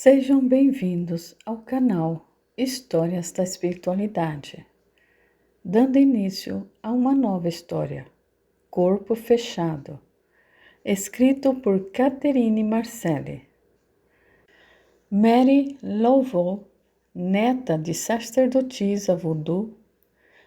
Sejam bem-vindos ao canal Histórias da Espiritualidade, dando início a uma nova história, Corpo Fechado, escrito por Catherine Marcelli. Mary Louvaux, neta de sacerdotisa voodoo,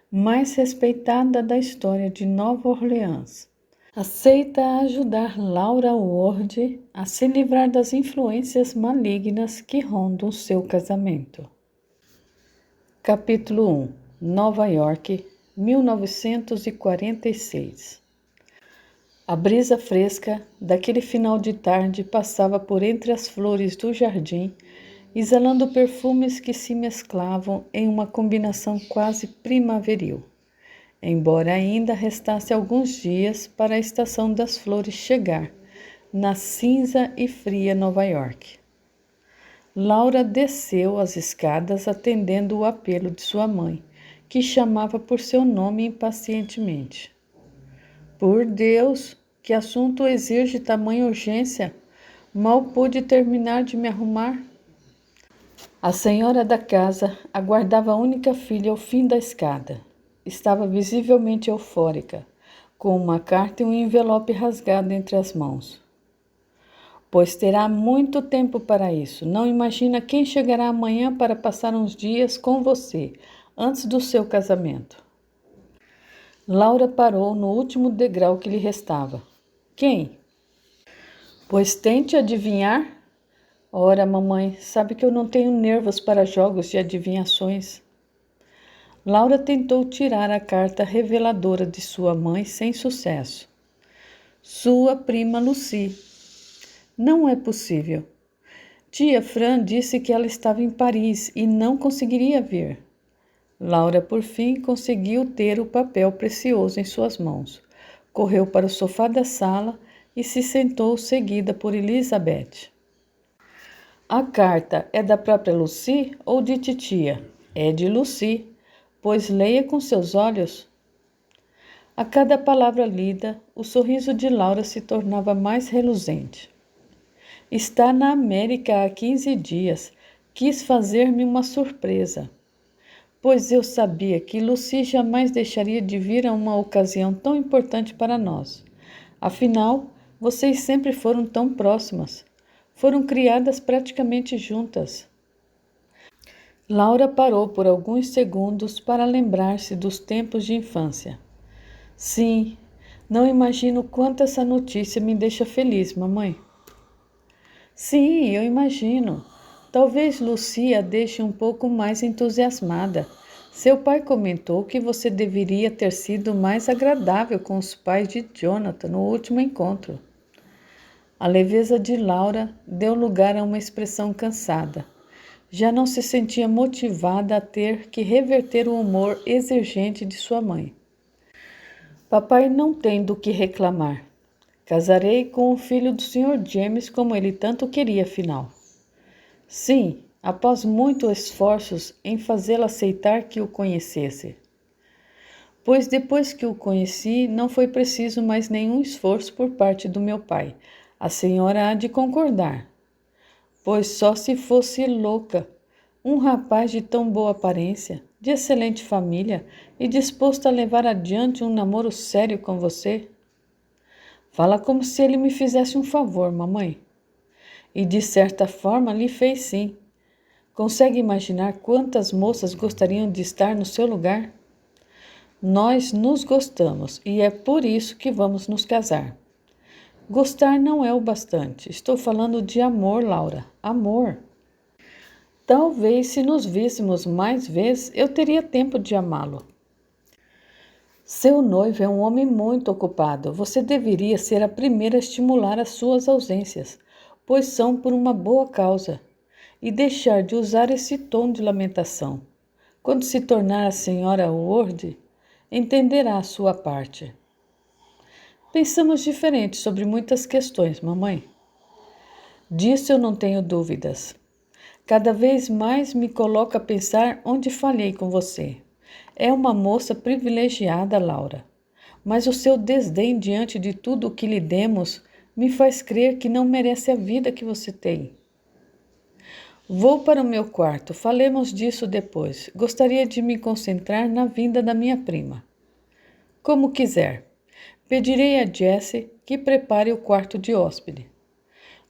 mais respeitada da história de Nova Orleans, aceita ajudar Laura Ward a se livrar das influências malignas que rondam seu casamento. Capítulo 1. Nova York, 1946. A brisa fresca daquele final de tarde passava por entre as flores do jardim, exalando perfumes que se mesclavam em uma combinação quase primaveril. Embora ainda restasse alguns dias para a estação das flores chegar, na cinza e fria Nova York. Laura desceu as escadas atendendo o apelo de sua mãe, que chamava por seu nome impacientemente. Por Deus, que assunto exige tamanha urgência? Mal pude terminar de me arrumar. A senhora da casa aguardava a única filha ao fim da escada. Estava visivelmente eufórica, com uma carta e um envelope rasgado entre as mãos. Pois terá muito tempo para isso. Não imagina quem chegará amanhã para passar uns dias com você, antes do seu casamento. Laura parou no último degrau que lhe restava. Quem? Pois tente adivinhar. Ora, mamãe, sabe que eu não tenho nervos para jogos de adivinhações. Laura tentou tirar a carta reveladora de sua mãe sem sucesso. Sua prima Lucy. Não é possível. Tia Fran disse que ela estava em Paris e não conseguiria vir. Laura, por fim, conseguiu ter o papel precioso em suas mãos. Correu para o sofá da sala e se sentou, seguida por Elizabeth. A carta é da própria Lucy ou de titia? É de Lucy. Pois leia com seus olhos. A cada palavra lida, o sorriso de Laura se tornava mais reluzente. Está na América há 15 dias. Quis fazer-me uma surpresa. Pois eu sabia que Lucy jamais deixaria de vir a uma ocasião tão importante para nós. Afinal, vocês sempre foram tão próximas. Foram criadas praticamente juntas. Laura parou por alguns segundos para lembrar-se dos tempos de infância. Sim, não imagino quanto essa notícia me deixa feliz, mamãe. Sim, eu imagino. Talvez Lucy a deixe um pouco mais entusiasmada. Seu pai comentou que você deveria ter sido mais agradável com os pais de Jonathan no último encontro. A leveza de Laura deu lugar a uma expressão cansada. Já não se sentia motivada a ter que reverter o humor exigente de sua mãe. Papai não tem do que reclamar. Casarei com o filho do Sr. James como ele tanto queria, afinal. Sim, após muitos esforços em fazê-la aceitar que o conhecesse. Pois depois que o conheci, não foi preciso mais nenhum esforço por parte do meu pai. A senhora há de concordar. Pois só se fosse louca, um rapaz de tão boa aparência, de excelente família e disposto a levar adiante um namoro sério com você. Fala como se ele me fizesse um favor, mamãe. E de certa forma lhe fez sim. Consegue imaginar quantas moças gostariam de estar no seu lugar? Nós nos gostamos e é por isso que vamos nos casar. Gostar não é o bastante. Estou falando de amor, Laura. Amor. Talvez se nos víssemos mais vezes, eu teria tempo de amá-lo. Seu noivo é um homem muito ocupado. Você deveria ser a primeira a estimular as suas ausências, pois são por uma boa causa, e deixar de usar esse tom de lamentação. Quando se tornar a senhora Ward, entenderá a sua parte. Pensamos diferente sobre muitas questões, mamãe. Disso eu não tenho dúvidas. Cada vez mais me coloco a pensar onde falhei com você. É uma moça privilegiada, Laura. Mas o seu desdém diante de tudo o que lhe demos me faz crer que não merece a vida que você tem. Vou para o meu quarto, falemos disso depois. Gostaria de me concentrar na vinda da minha prima. Como quiser. Pedirei a Jessie que prepare o quarto de hóspede.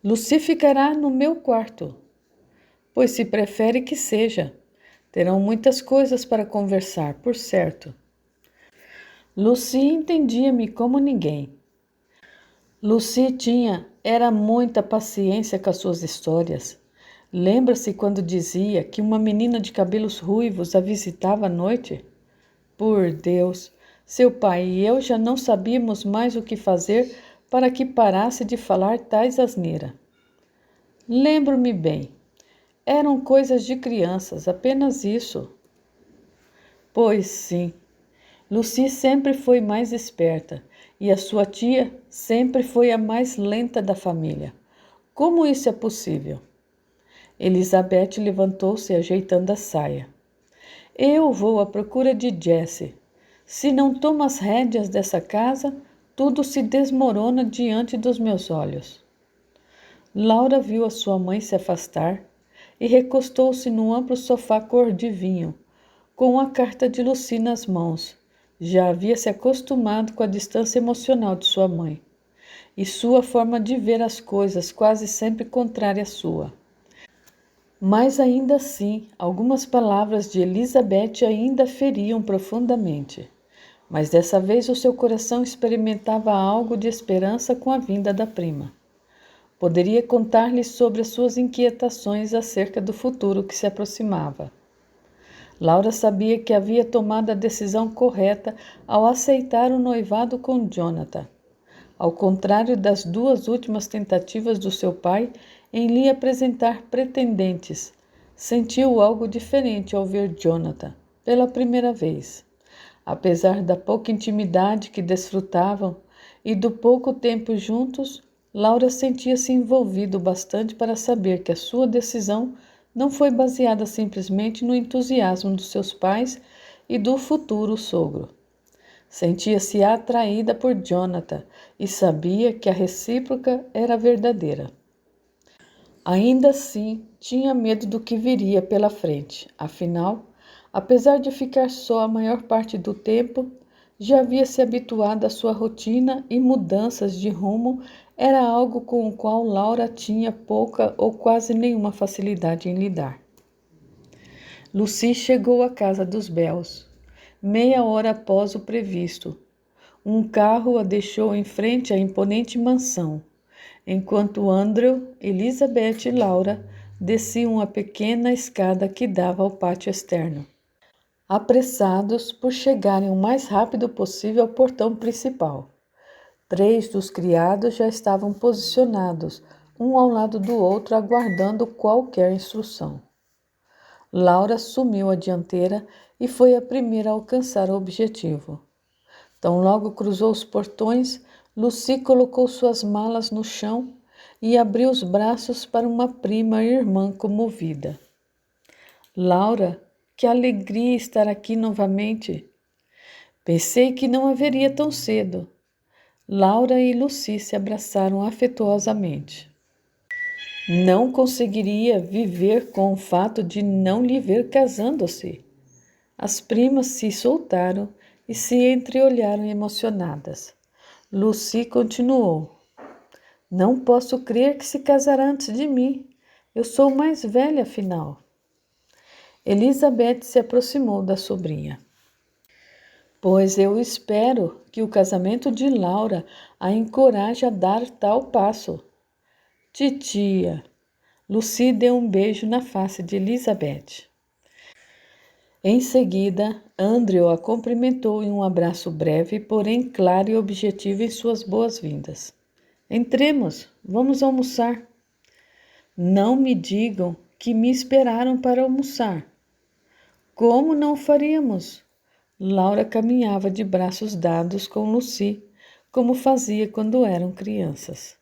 Lucy ficará no meu quarto, pois se prefere que seja. Terão muitas coisas para conversar, por certo. Lucy entendia-me como ninguém. Lucy era muita paciência com as suas histórias. Lembra-se quando dizia que uma menina de cabelos ruivos a visitava à noite? Por Deus, seu pai e eu já não sabíamos mais o que fazer para que parasse de falar tais asneiras. Lembro-me bem. Eram coisas de crianças, apenas isso. Pois sim. Lucy sempre foi mais esperta e a sua tia sempre foi a mais lenta da família. Como isso é possível? Elizabeth levantou-se ajeitando a saia. Eu vou à procura de Jessie. Se não tomo as rédeas dessa casa, tudo se desmorona diante dos meus olhos. Laura viu a sua mãe se afastar e recostou-se no amplo sofá cor de vinho, com a carta de Lucy nas mãos. Já havia se acostumado com a distância emocional de sua mãe e sua forma de ver as coisas quase sempre contrária à sua. Mas ainda assim, algumas palavras de Elizabeth ainda feriam profundamente. Mas dessa vez o seu coração experimentava algo de esperança com a vinda da prima. Poderia contar-lhe sobre as suas inquietações acerca do futuro que se aproximava. Laura sabia que havia tomado a decisão correta ao aceitar o noivado com Jonathan. Ao contrário das duas últimas tentativas do seu pai em lhe apresentar pretendentes, sentiu algo diferente ao ver Jonathan pela primeira vez. Apesar da pouca intimidade que desfrutavam e do pouco tempo juntos, Laura sentia-se envolvido bastante para saber que a sua decisão não foi baseada simplesmente no entusiasmo dos seus pais e do futuro sogro. Sentia-se atraída por Jonathan e sabia que a recíproca era verdadeira. Ainda assim, tinha medo do que viria pela frente. Afinal, apesar de ficar só a maior parte do tempo, já havia se habituado à sua rotina e mudanças de rumo era algo com o qual Laura tinha pouca ou quase nenhuma facilidade em lidar. Lucy chegou à casa dos Bells, meia hora após o previsto. Um carro a deixou em frente à imponente mansão, enquanto Andrew, Elizabeth e Laura desciam a pequena escada que dava ao pátio externo, apressados por chegarem o mais rápido possível ao portão principal. 3 dos criados já estavam posicionados, um ao lado do outro, aguardando qualquer instrução. Laura assumiu a dianteira e foi a primeira a alcançar o objetivo. Tão logo cruzou os portões, Lucy colocou suas malas no chão e abriu os braços para uma prima e irmã comovida. Laura, que alegria estar aqui novamente. Pensei que não haveria tão cedo. Laura e Lucy se abraçaram afetuosamente. Não conseguiria viver com o fato de não lhe ver casando-se. As primas se soltaram e se entreolharam emocionadas. Lucy continuou. Não posso crer que se casará antes de mim. Eu sou mais velha, afinal. Elizabeth se aproximou da sobrinha. Pois eu espero que o casamento de Laura a encoraje a dar tal passo. Titia. Lucy deu um beijo na face de Elizabeth. Em seguida, Andrew a cumprimentou em um abraço breve, porém claro e objetivo em suas boas-vindas. Entremos, vamos almoçar. Não me digam que me esperaram para almoçar. Como não faríamos? Laura caminhava de braços dados com Lucy, como fazia quando eram crianças.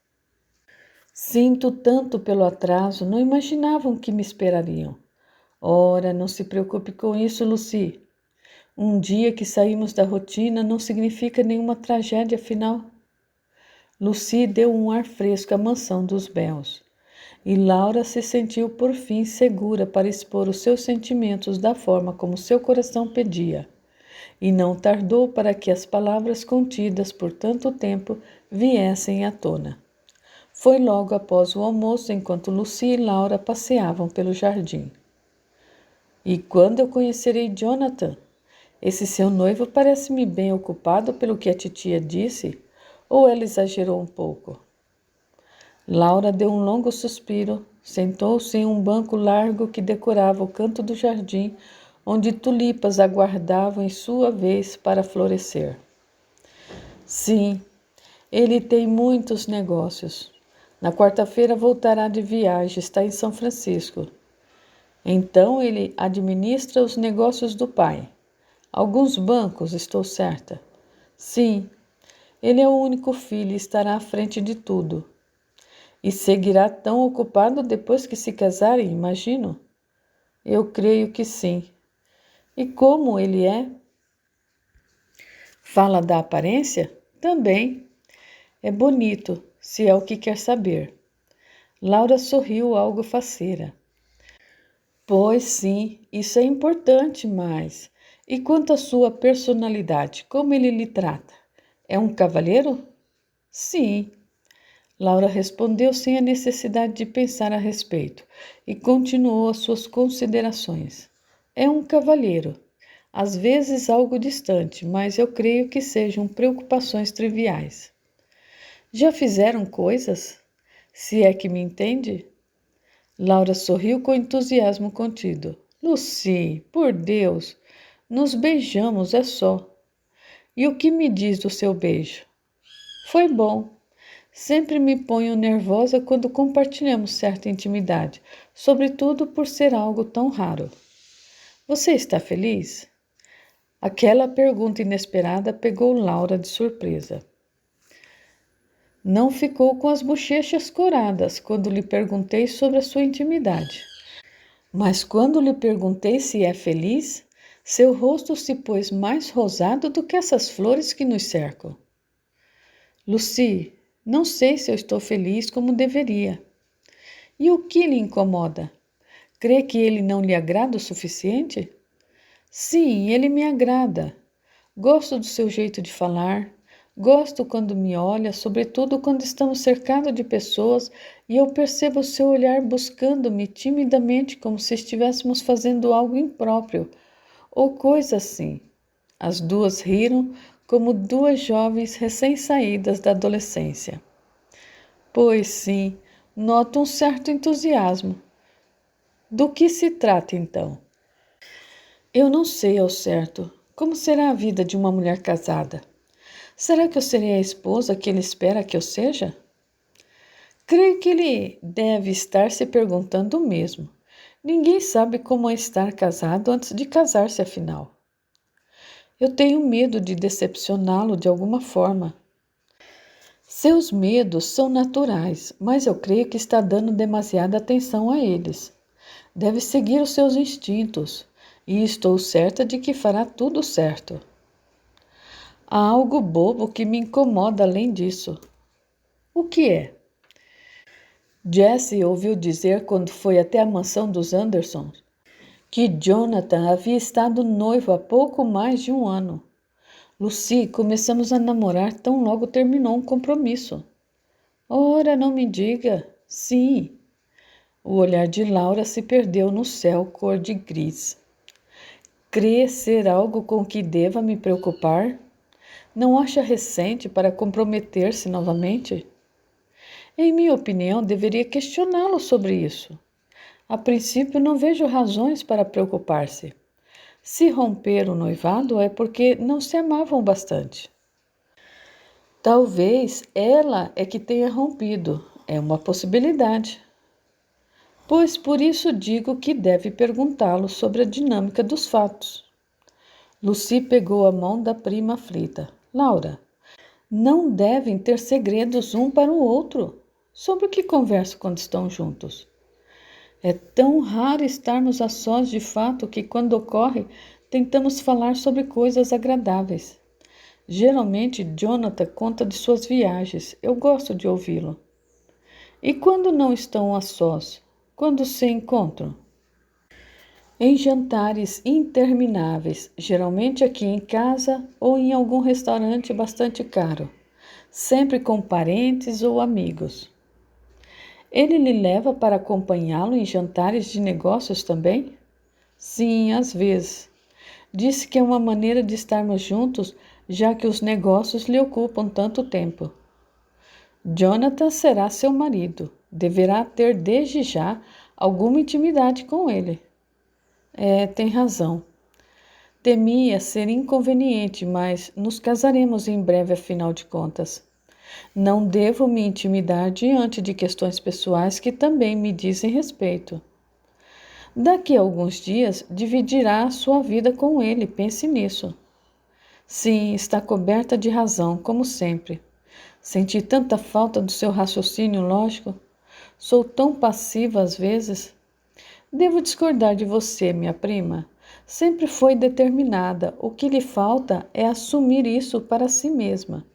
Sinto tanto pelo atraso, não imaginavam que me esperariam. Ora, não se preocupe com isso, Lucy. Um dia que saímos da rotina não significa nenhuma tragédia, afinal. Lucy deu um ar fresco à mansão dos Bells. e Laura se sentiu por fim segura para expor os seus sentimentos da forma como seu coração pedia. E não tardou para que as palavras contidas por tanto tempo viessem à tona. Foi logo após o almoço, enquanto Lucy e Laura passeavam pelo jardim. E quando eu conhecerei Jonathan? Esse seu noivo parece-me bem ocupado pelo que a titia disse, ou ela exagerou um pouco? Laura deu um longo suspiro, sentou-se em um banco largo que decorava o canto do jardim, onde tulipas aguardavam em sua vez para florescer. Sim, ele tem muitos negócios. Na quarta-feira voltará de viagem, está em São Francisco. Então ele administra os negócios do pai. Alguns bancos, estou certa. Sim, ele é o único filho e estará à frente de tudo. E seguirá tão ocupado depois que se casarem, imagino? Eu creio que sim. E como ele é? Fala da aparência? Também. É bonito, se é o que quer saber. Laura sorriu algo faceira. Pois sim, isso é importante, mas... E quanto à sua personalidade, como ele lhe trata? É um cavalheiro? Sim. Laura respondeu sem a necessidade de pensar a respeito e continuou as suas considerações. É um cavalheiro. Às vezes algo distante, mas eu creio que sejam preocupações triviais. Já fizeram coisas? Se é que me entende? Laura sorriu com entusiasmo contido. Lucy, por Deus, nos beijamos, é só. E o que me diz do seu beijo? Foi bom. Sempre me ponho nervosa quando compartilhamos certa intimidade, sobretudo por ser algo tão raro. Você está feliz? Aquela pergunta inesperada pegou Laura de surpresa. Não ficou com as bochechas coradas quando lhe perguntei sobre a sua intimidade. Mas quando lhe perguntei se é feliz, seu rosto se pôs mais rosado do que essas flores que nos cercam. Lucy, não sei se eu estou feliz como deveria. E o que lhe incomoda? Crê que ele não lhe agrada o suficiente? Sim, ele me agrada. Gosto do seu jeito de falar. Gosto quando me olha, sobretudo quando estamos cercados de pessoas e eu percebo o seu olhar buscando-me timidamente como se estivéssemos fazendo algo impróprio ou coisa assim. As duas riram como duas jovens recém-saídas da adolescência. Pois sim, noto um certo entusiasmo. Do que se trata, então? Eu não sei ao certo. Como será a vida de uma mulher casada? Será que eu serei a esposa que ele espera que eu seja? Creio que ele deve estar se perguntando o mesmo. Ninguém sabe como é estar casado antes de casar-se, afinal. Eu tenho medo de decepcioná-lo de alguma forma. Seus medos são naturais, mas eu creio que está dando demasiada atenção a eles. Deve seguir os seus instintos, e estou certa de que fará tudo certo. Há algo bobo que me incomoda além disso. O que é? Jessie ouviu dizer quando foi até a mansão dos Anderson que Jonathan havia estado noivo há pouco mais de um ano. Lucy, começamos a namorar tão logo terminou um compromisso. Ora, não me diga. Sim. O olhar de Laura se perdeu no céu cor de gris. Crê ser algo com que deva me preocupar? Não acha recente para comprometer-se novamente? Em minha opinião, deveria questioná-lo sobre isso. A princípio, não vejo razões para preocupar-se. Se romper o noivado é porque não se amavam bastante. Talvez ela é que tenha rompido. É uma possibilidade. Pois por isso digo que deve perguntá-lo sobre a dinâmica dos fatos. Lucy pegou a mão da prima aflita. Laura, não devem ter segredos um para o outro. Sobre o que conversam quando estão juntos? É tão raro estarmos a sós de fato que, quando ocorre, tentamos falar sobre coisas agradáveis. Geralmente, Jonathan conta de suas viagens. Eu gosto de ouvi-lo. E quando não estão a sós? Quando se encontram? Em jantares intermináveis, geralmente aqui em casa ou em algum restaurante bastante caro, sempre com parentes ou amigos. Ele lhe leva para acompanhá-lo em jantares de negócios também? Sim, às vezes. Disse que é uma maneira de estarmos juntos, já que os negócios lhe ocupam tanto tempo. Jonathan será seu marido. Deverá ter desde já alguma intimidade com ele. Tem razão. Temia ser inconveniente, mas nos casaremos em breve, afinal de contas. Não devo me intimidar diante de questões pessoais que também me dizem respeito. Daqui a alguns dias, dividirá a sua vida com ele, pense nisso. Sim, está coberta de razão, como sempre. Senti tanta falta do seu raciocínio lógico. Sou tão passiva às vezes. Devo discordar de você, minha prima. Sempre foi determinada. O que lhe falta é assumir isso para si mesma.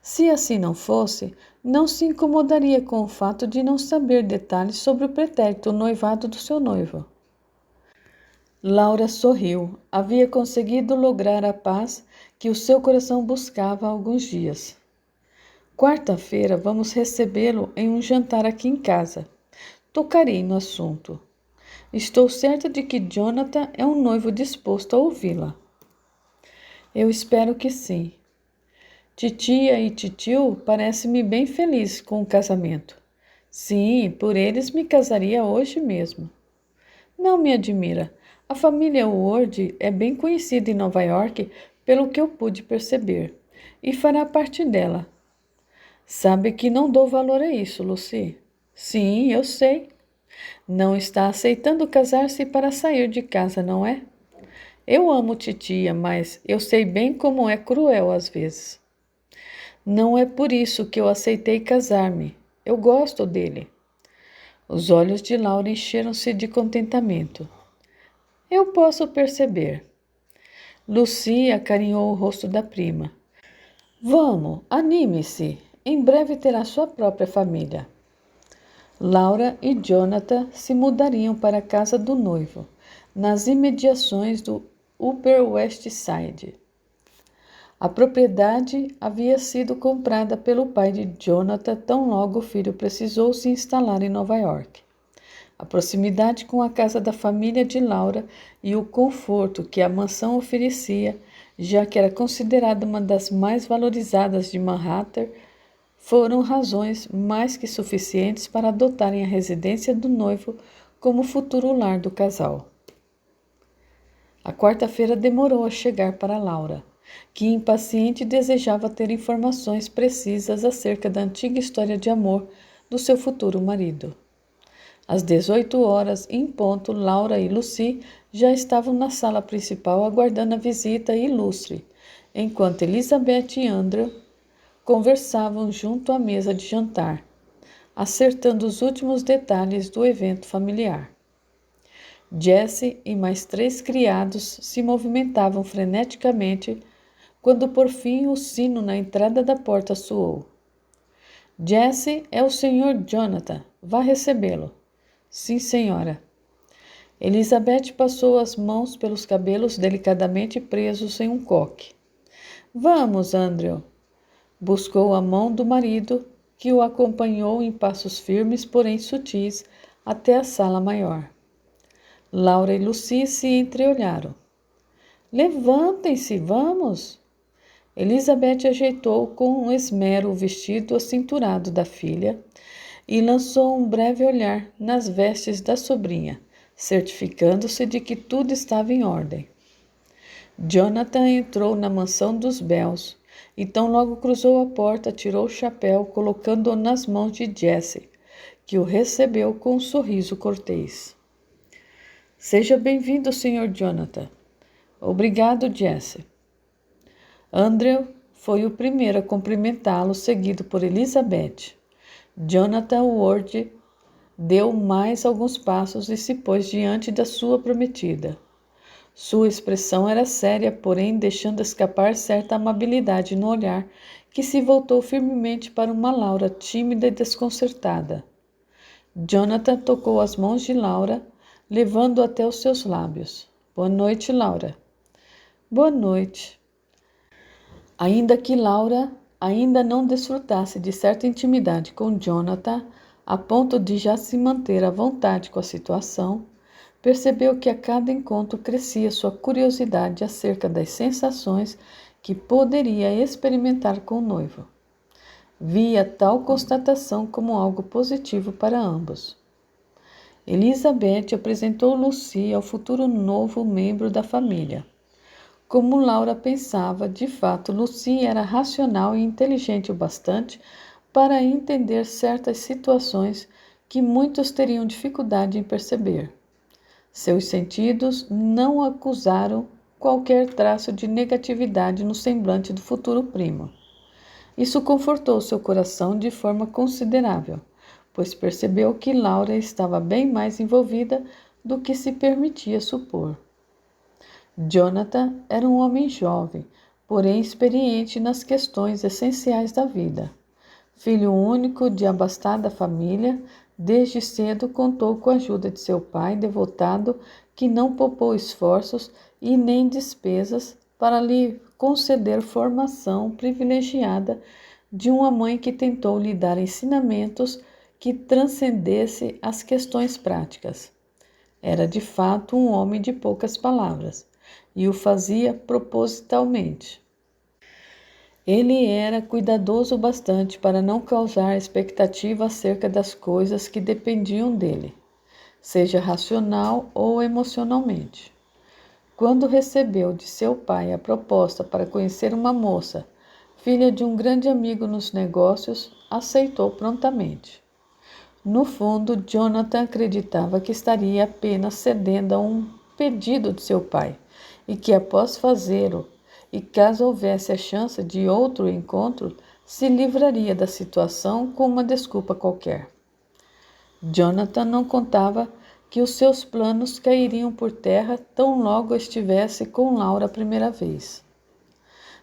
Se assim não fosse, não se incomodaria com o fato de não saber detalhes sobre o pretérito noivado do seu noivo. Laura sorriu. Havia conseguido lograr a paz que o seu coração buscava há alguns dias. Quarta-feira vamos recebê-lo em um jantar aqui em casa. Tocarei no assunto. Estou certa de que Jonathan é um noivo disposto a ouvi-la. Eu espero que sim. Titia e titio parecem-me bem felizes com o casamento. Sim, por eles me casaria hoje mesmo. Não me admira. A família Ward é bem conhecida em Nova York, pelo que eu pude perceber, e fará parte dela. Sabe que não dou valor a isso, Lucy? Sim, eu sei. Não está aceitando casar-se para sair de casa, não é? Eu amo titia, mas eu sei bem como é cruel às vezes. Não é por isso que eu aceitei casar-me. Eu gosto dele. Os olhos de Laura encheram-se de contentamento. Eu posso perceber. Lucy acarinhou o rosto da prima. Vamos, anime-se. Em breve terá sua própria família. Laura e Jonathan se mudariam para a casa do noivo, nas imediações do Upper West Side. A propriedade havia sido comprada pelo pai de Jonathan tão logo o filho precisou se instalar em Nova York. A proximidade com a casa da família de Laura e o conforto que a mansão oferecia, já que era considerada uma das mais valorizadas de Manhattan, foram razões mais que suficientes para adotarem a residência do noivo como futuro lar do casal. A quarta-feira demorou a chegar para Laura, que impaciente desejava ter informações precisas acerca da antiga história de amor do seu futuro marido. Às 18 horas, em ponto, Laura e Lucy já estavam na sala principal aguardando a visita ilustre, enquanto Elizabeth e Andrew conversavam junto à mesa de jantar, acertando os últimos detalhes do evento familiar. Jessie e mais 3 criados se movimentavam freneticamente quando por fim o sino na entrada da porta soou. Jessie, é o Sr. Jonathan. Vá recebê-lo. Sim, senhora. Elizabeth passou as mãos pelos cabelos delicadamente presos em um coque. Vamos, Andrew. Buscou a mão do marido, que o acompanhou em passos firmes, porém sutis, até a sala maior. Laura e Lucy se entreolharam. Levantem-se, vamos! Elizabeth ajeitou com esmero o vestido acinturado da filha e lançou um breve olhar nas vestes da sobrinha, certificando-se de que tudo estava em ordem. Jonathan entrou na mansão dos Bells e tão logo cruzou a porta, tirou o chapéu, colocando-o nas mãos de Jessie, que o recebeu com um sorriso cortês. Seja bem-vindo, Sr. Jonathan. Obrigado, Jessie. Andrew foi o primeiro a cumprimentá-lo, seguido por Elizabeth. Jonathan Ward deu mais alguns passos e se pôs diante da sua prometida. Sua expressão era séria, porém deixando escapar certa amabilidade no olhar que se voltou firmemente para uma Laura tímida e desconcertada. Jonathan tocou as mãos de Laura, levando-a até os seus lábios. Boa noite, Laura. Boa noite. Ainda que Laura ainda não desfrutasse de certa intimidade com Jonathan, a ponto de já se manter à vontade com a situação, percebeu que a cada encontro crescia sua curiosidade acerca das sensações que poderia experimentar com o noivo. Via tal constatação como algo positivo para ambos. Elizabeth apresentou Lucy ao futuro novo membro da família. Como Laura pensava, de fato, Lucy era racional e inteligente o bastante para entender certas situações que muitos teriam dificuldade em perceber. Seus sentidos não acusaram qualquer traço de negatividade no semblante do futuro primo. Isso confortou seu coração de forma considerável, pois percebeu que Laura estava bem mais envolvida do que se permitia supor. Jonathan era um homem jovem, porém experiente nas questões essenciais da vida. Filho único de abastada família, desde cedo contou com a ajuda de seu pai devotado, que não poupou esforços e nem despesas para lhe conceder formação privilegiada de uma mãe que tentou lhe dar ensinamentos que transcendesse as questões práticas. Era de fato um homem de poucas palavras, e o fazia propositalmente. Ele era cuidadoso bastante para não causar expectativa acerca das coisas que dependiam dele, seja racional ou emocionalmente. Quando recebeu de seu pai a proposta para conhecer uma moça, filha de um grande amigo nos negócios, aceitou prontamente. No fundo, Jonathan acreditava que estaria apenas cedendo a um pedido de seu pai, e que após fazê-lo, e caso houvesse a chance de outro encontro, se livraria da situação com uma desculpa qualquer. Jonathan não contava que os seus planos cairiam por terra tão logo estivesse com Laura a primeira vez.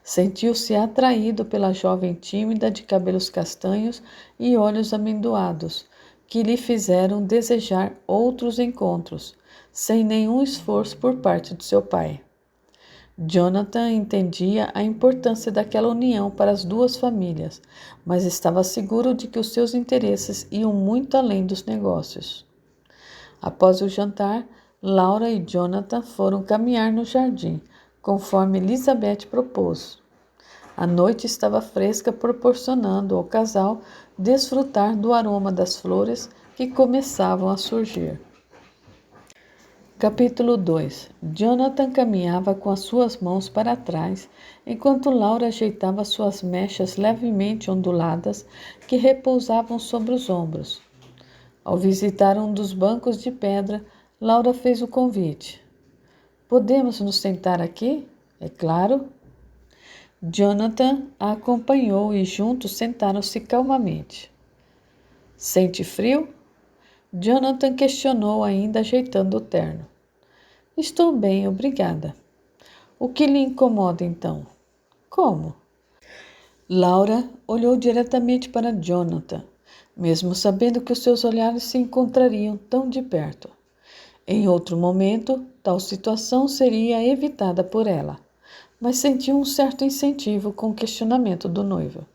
Sentiu-se atraído pela jovem tímida de cabelos castanhos e olhos amendoados, que lhe fizeram desejar outros encontros, sem nenhum esforço por parte de seu pai. Jonathan entendia a importância daquela união para as duas famílias, mas estava seguro de que os seus interesses iam muito além dos negócios. Após o jantar, Laura e Jonathan foram caminhar no jardim, conforme Elizabeth propôs. A noite estava fresca, proporcionando ao casal desfrutar do aroma das flores que começavam a surgir. Capítulo 2. Jonathan caminhava com as suas mãos para trás, enquanto Laura ajeitava suas mechas levemente onduladas que repousavam sobre os ombros. Ao visitar um dos bancos de pedra, Laura fez o convite. Podemos nos sentar aqui? É claro. Jonathan a acompanhou e juntos sentaram-se calmamente. Sente frio? Jonathan questionou, ainda ajeitando o terno. Estou bem, obrigada. O que lhe incomoda, então? Como? Laura olhou diretamente para Jonathan, mesmo sabendo que os seus olhares se encontrariam tão de perto. Em outro momento, tal situação seria evitada por ela, mas sentiu um certo incentivo com o questionamento do noivo.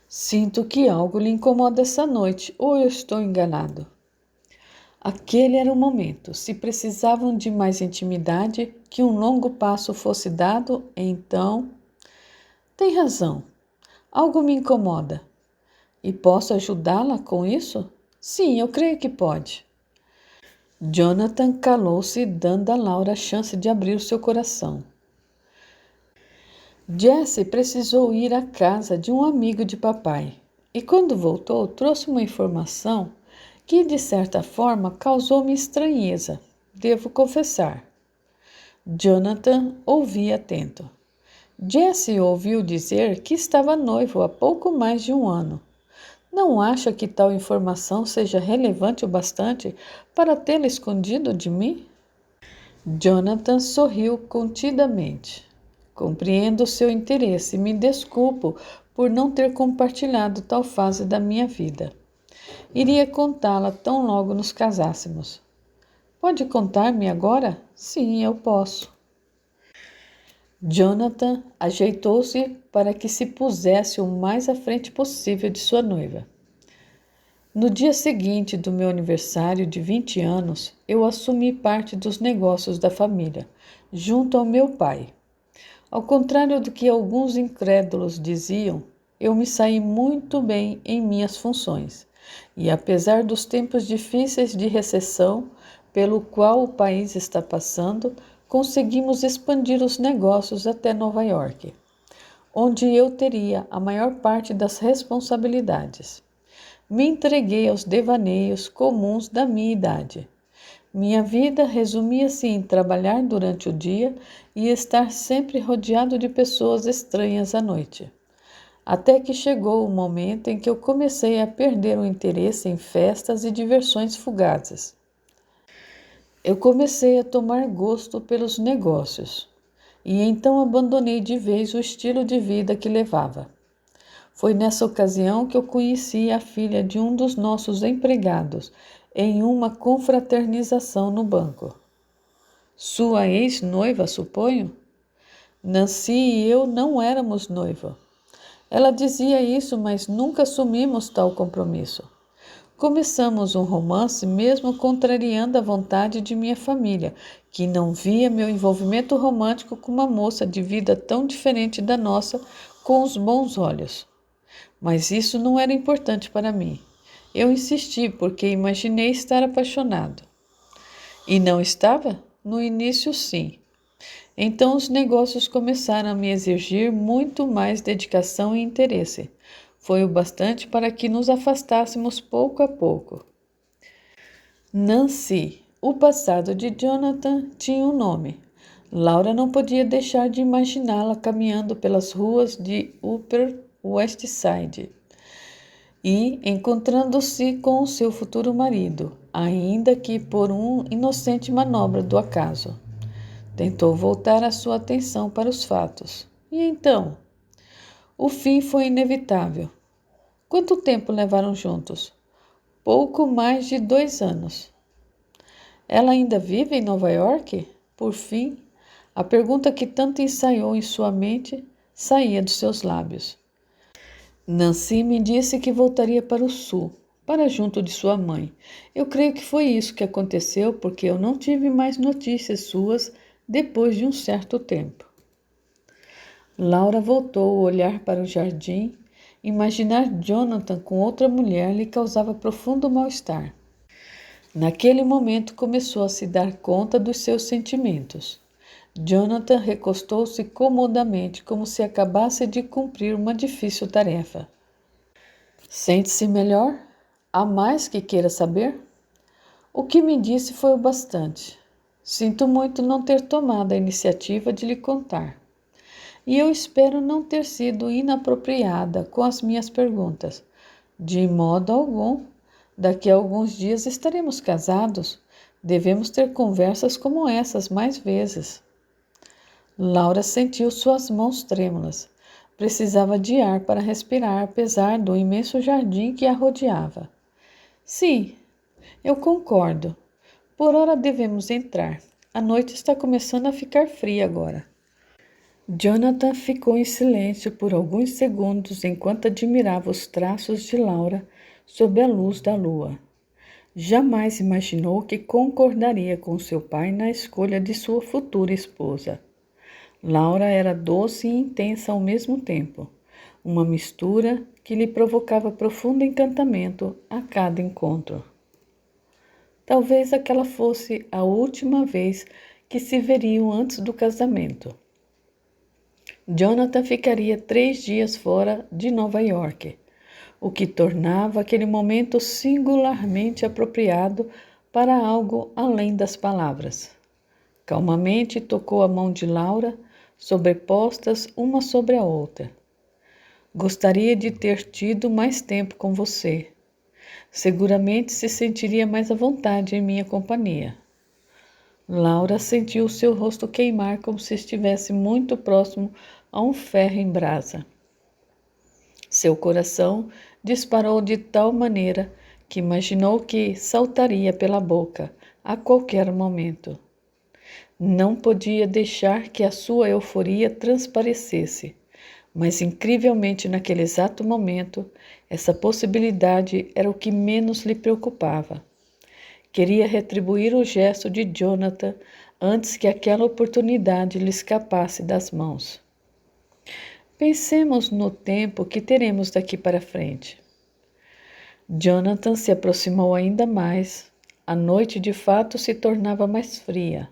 Sinto que algo lhe incomoda essa noite, ou eu estou enganado? Aquele era o momento. Se precisavam de mais intimidade, que um longo passo fosse dado, então... Tem razão. Algo me incomoda. E posso ajudá-la com isso? Sim, eu creio que pode. Jonathan calou-se, dando a Laura a chance de abrir o seu coração. Jessie precisou ir à casa de um amigo de papai, e quando voltou trouxe uma informação que, de certa forma, causou-me estranheza, devo confessar. Jonathan ouvia atento. Jessie ouviu dizer que estava noivo há pouco mais de um ano. Não acha que tal informação seja relevante o bastante para tê-la escondido de mim? Jonathan sorriu contidamente. Compreendo o seu interesse e me desculpo por não ter compartilhado tal fase da minha vida. Iria contá-la tão logo nos casássemos. Pode contar-me agora? Sim, eu posso. Jonathan ajeitou-se para que se pusesse o mais à frente possível de sua noiva. No dia seguinte do meu aniversário de 20 anos, eu assumi parte dos negócios da família, junto ao meu pai. Ao contrário do que alguns incrédulos diziam, eu me saí muito bem em minhas funções. E apesar dos tempos difíceis de recessão pelo qual o país está passando, conseguimos expandir os negócios até Nova York, onde eu teria a maior parte das responsabilidades. Me entreguei aos devaneios comuns da minha idade. Minha vida resumia-se em trabalhar durante o dia e estar sempre rodeado de pessoas estranhas à noite. Até que chegou o momento em que eu comecei a perder o interesse em festas e diversões fugazes. Eu comecei a tomar gosto pelos negócios e então abandonei de vez o estilo de vida que levava. Foi nessa ocasião que eu conheci a filha de um dos nossos empregados em uma confraternização no banco. Sua ex-noiva, suponho? Nancy e eu não éramos noiva. Ela dizia isso, mas nunca assumimos tal compromisso. Começamos um romance mesmo contrariando a vontade de minha família, que não via meu envolvimento romântico com uma moça de vida tão diferente da nossa com os bons olhos. Mas isso não era importante para mim. Eu insisti porque imaginei estar apaixonado. E não estava? No início, sim. Então os negócios começaram a me exigir muito mais dedicação e interesse. Foi o bastante para que nos afastássemos pouco a pouco. Nancy, o passado de Jonathan, tinha um nome. Laura não podia deixar de imaginá-la caminhando pelas ruas de Upper West Side e encontrando-se com o seu futuro marido, ainda que por uma inocente manobra do acaso. Tentou voltar a sua atenção para os fatos. E então? O fim foi inevitável. Quanto tempo levaram juntos? Pouco mais de 2 anos. Ela ainda vive em Nova York? Por fim, a pergunta que tanto ensaiou em sua mente saía dos seus lábios. Nancy me disse que voltaria para o sul, para junto de sua mãe. Eu creio que foi isso que aconteceu, porque eu não tive mais notícias suas depois de um certo tempo. Laura voltou a olhar para o jardim. Imaginar Jonathan com outra mulher lhe causava profundo mal-estar. Naquele momento começou a se dar conta dos seus sentimentos. Jonathan recostou-se comodamente, como se acabasse de cumprir uma difícil tarefa. Sente-se melhor? Há mais que queira saber? O que me disse foi o bastante. Sinto muito não ter tomado a iniciativa de lhe contar. E eu espero não ter sido inapropriada com as minhas perguntas. De modo algum. Daqui a alguns dias estaremos casados. Devemos ter conversas como essas mais vezes. Laura sentiu suas mãos trêmulas. Precisava de ar para respirar, apesar do imenso jardim que a rodeava. Sim, eu concordo. Por ora devemos entrar. A noite está começando a ficar fria agora. Jonathan ficou em silêncio por alguns segundos enquanto admirava os traços de Laura sob a luz da lua. Jamais imaginou que concordaria com seu pai na escolha de sua futura esposa. Laura era doce e intensa ao mesmo tempo, uma mistura que lhe provocava profundo encantamento a cada encontro. Talvez aquela fosse a última vez que se veriam antes do casamento. Jonathan ficaria 3 dias fora de Nova York, o que tornava aquele momento singularmente apropriado para algo além das palavras. Calmamente tocou a mão de Laura, sobrepostas uma sobre a outra. Gostaria de ter tido mais tempo com você. Seguramente se sentiria mais à vontade em minha companhia. Laura sentiu seu rosto queimar como se estivesse muito próximo a um ferro em brasa. Seu coração disparou de tal maneira que imaginou que saltaria pela boca a qualquer momento. Não podia deixar que a sua euforia transparecesse, mas incrivelmente naquele exato momento, essa possibilidade era o que menos lhe preocupava. Queria retribuir o gesto de Jonathan antes que aquela oportunidade lhe escapasse das mãos. Pensemos no tempo que teremos daqui para frente. Jonathan se aproximou ainda mais. A noite de fato se tornava mais fria.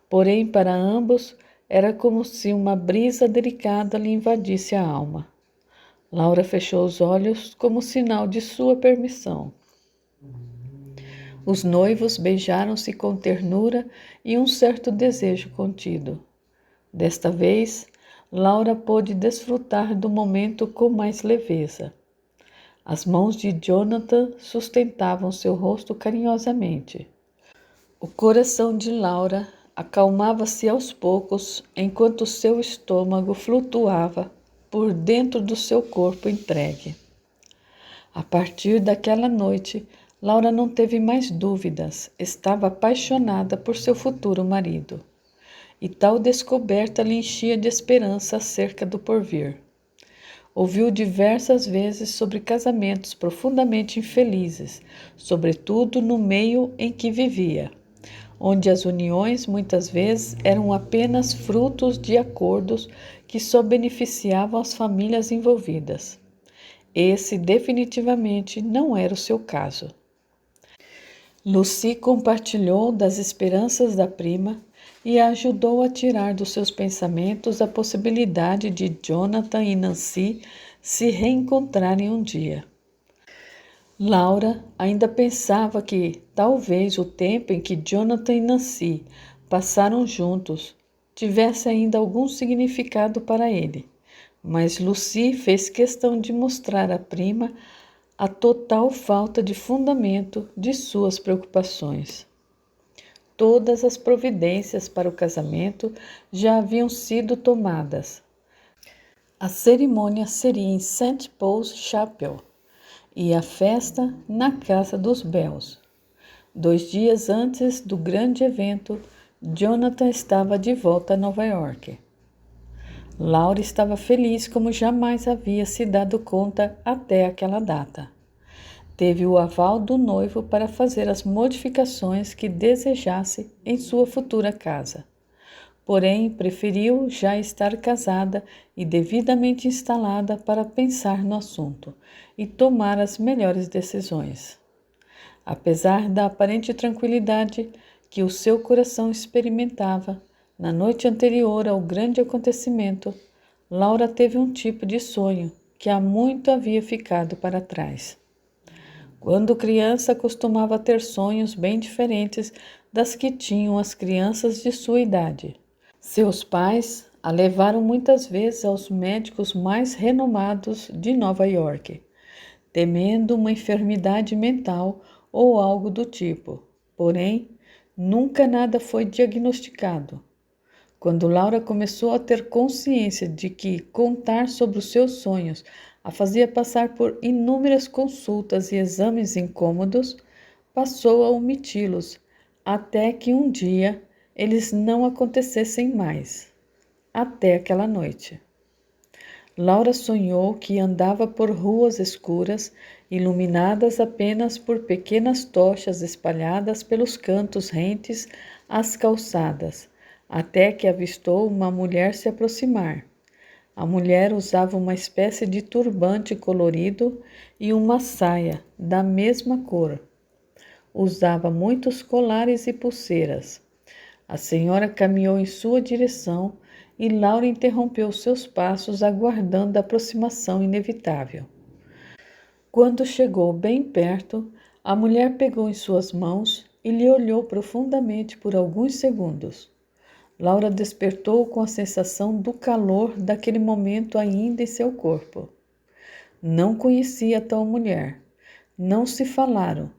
Porém, para ambos, era como se uma brisa delicada lhe invadisse a alma. Laura fechou os olhos como sinal de sua permissão. Os noivos beijaram-se com ternura e um certo desejo contido. Desta vez, Laura pôde desfrutar do momento com mais leveza. As mãos de Jonathan sustentavam seu rosto carinhosamente. O coração de Laura acalmava-se aos poucos enquanto seu estômago flutuava por dentro do seu corpo entregue. A partir daquela noite, Laura não teve mais dúvidas, estava apaixonada por seu futuro marido. E tal descoberta lhe enchia de esperança acerca do porvir. Ouviu diversas vezes sobre casamentos profundamente infelizes, sobretudo no meio em que vivia, onde as uniões muitas vezes eram apenas frutos de acordos que só beneficiavam as famílias envolvidas. Esse definitivamente não era o seu caso. Lucy compartilhou das esperanças da prima e a ajudou a tirar dos seus pensamentos a possibilidade de Jonathan e Nancy se reencontrarem um dia. Laura ainda pensava que talvez o tempo em que Jonathan e Nancy passaram juntos tivesse ainda algum significado para ele, mas Lucy fez questão de mostrar à prima a total falta de fundamento de suas preocupações. Todas as providências para o casamento já haviam sido tomadas. A cerimônia seria em St. Paul's Chapel e a festa na Casa dos Bells. 2 dias antes do grande evento, Jonathan estava de volta a Nova York. Laura estava feliz como jamais havia se dado conta até aquela data. Teve o aval do noivo para fazer as modificações que desejasse em sua futura casa. Porém, preferiu já estar casada e devidamente instalada para pensar no assunto e tomar as melhores decisões. Apesar da aparente tranquilidade que o seu coração experimentava na noite anterior ao grande acontecimento, Laura teve um tipo de sonho que há muito havia ficado para trás. Quando criança, costumava ter sonhos bem diferentes das que tinham as crianças de sua idade. Seus pais a levaram muitas vezes aos médicos mais renomados de Nova York, temendo uma enfermidade mental ou algo do tipo. Porém, nunca nada foi diagnosticado. Quando Laura começou a ter consciência de que contar sobre os seus sonhos a fazia passar por inúmeras consultas e exames incômodos, passou a omiti-los, até que um dia eles não acontecessem mais, até aquela noite. Laura sonhou que andava por ruas escuras, iluminadas apenas por pequenas tochas espalhadas pelos cantos rentes às calçadas, até que avistou uma mulher se aproximar. A mulher usava uma espécie de turbante colorido e uma saia da mesma cor. Usava muitos colares e pulseiras. A senhora caminhou em sua direção e Laura interrompeu seus passos, aguardando a aproximação inevitável. Quando chegou bem perto, a mulher pegou em suas mãos e lhe olhou profundamente por alguns segundos. Laura despertou com a sensação do calor daquele momento ainda em seu corpo. Não conhecia tal mulher. Não se falaram,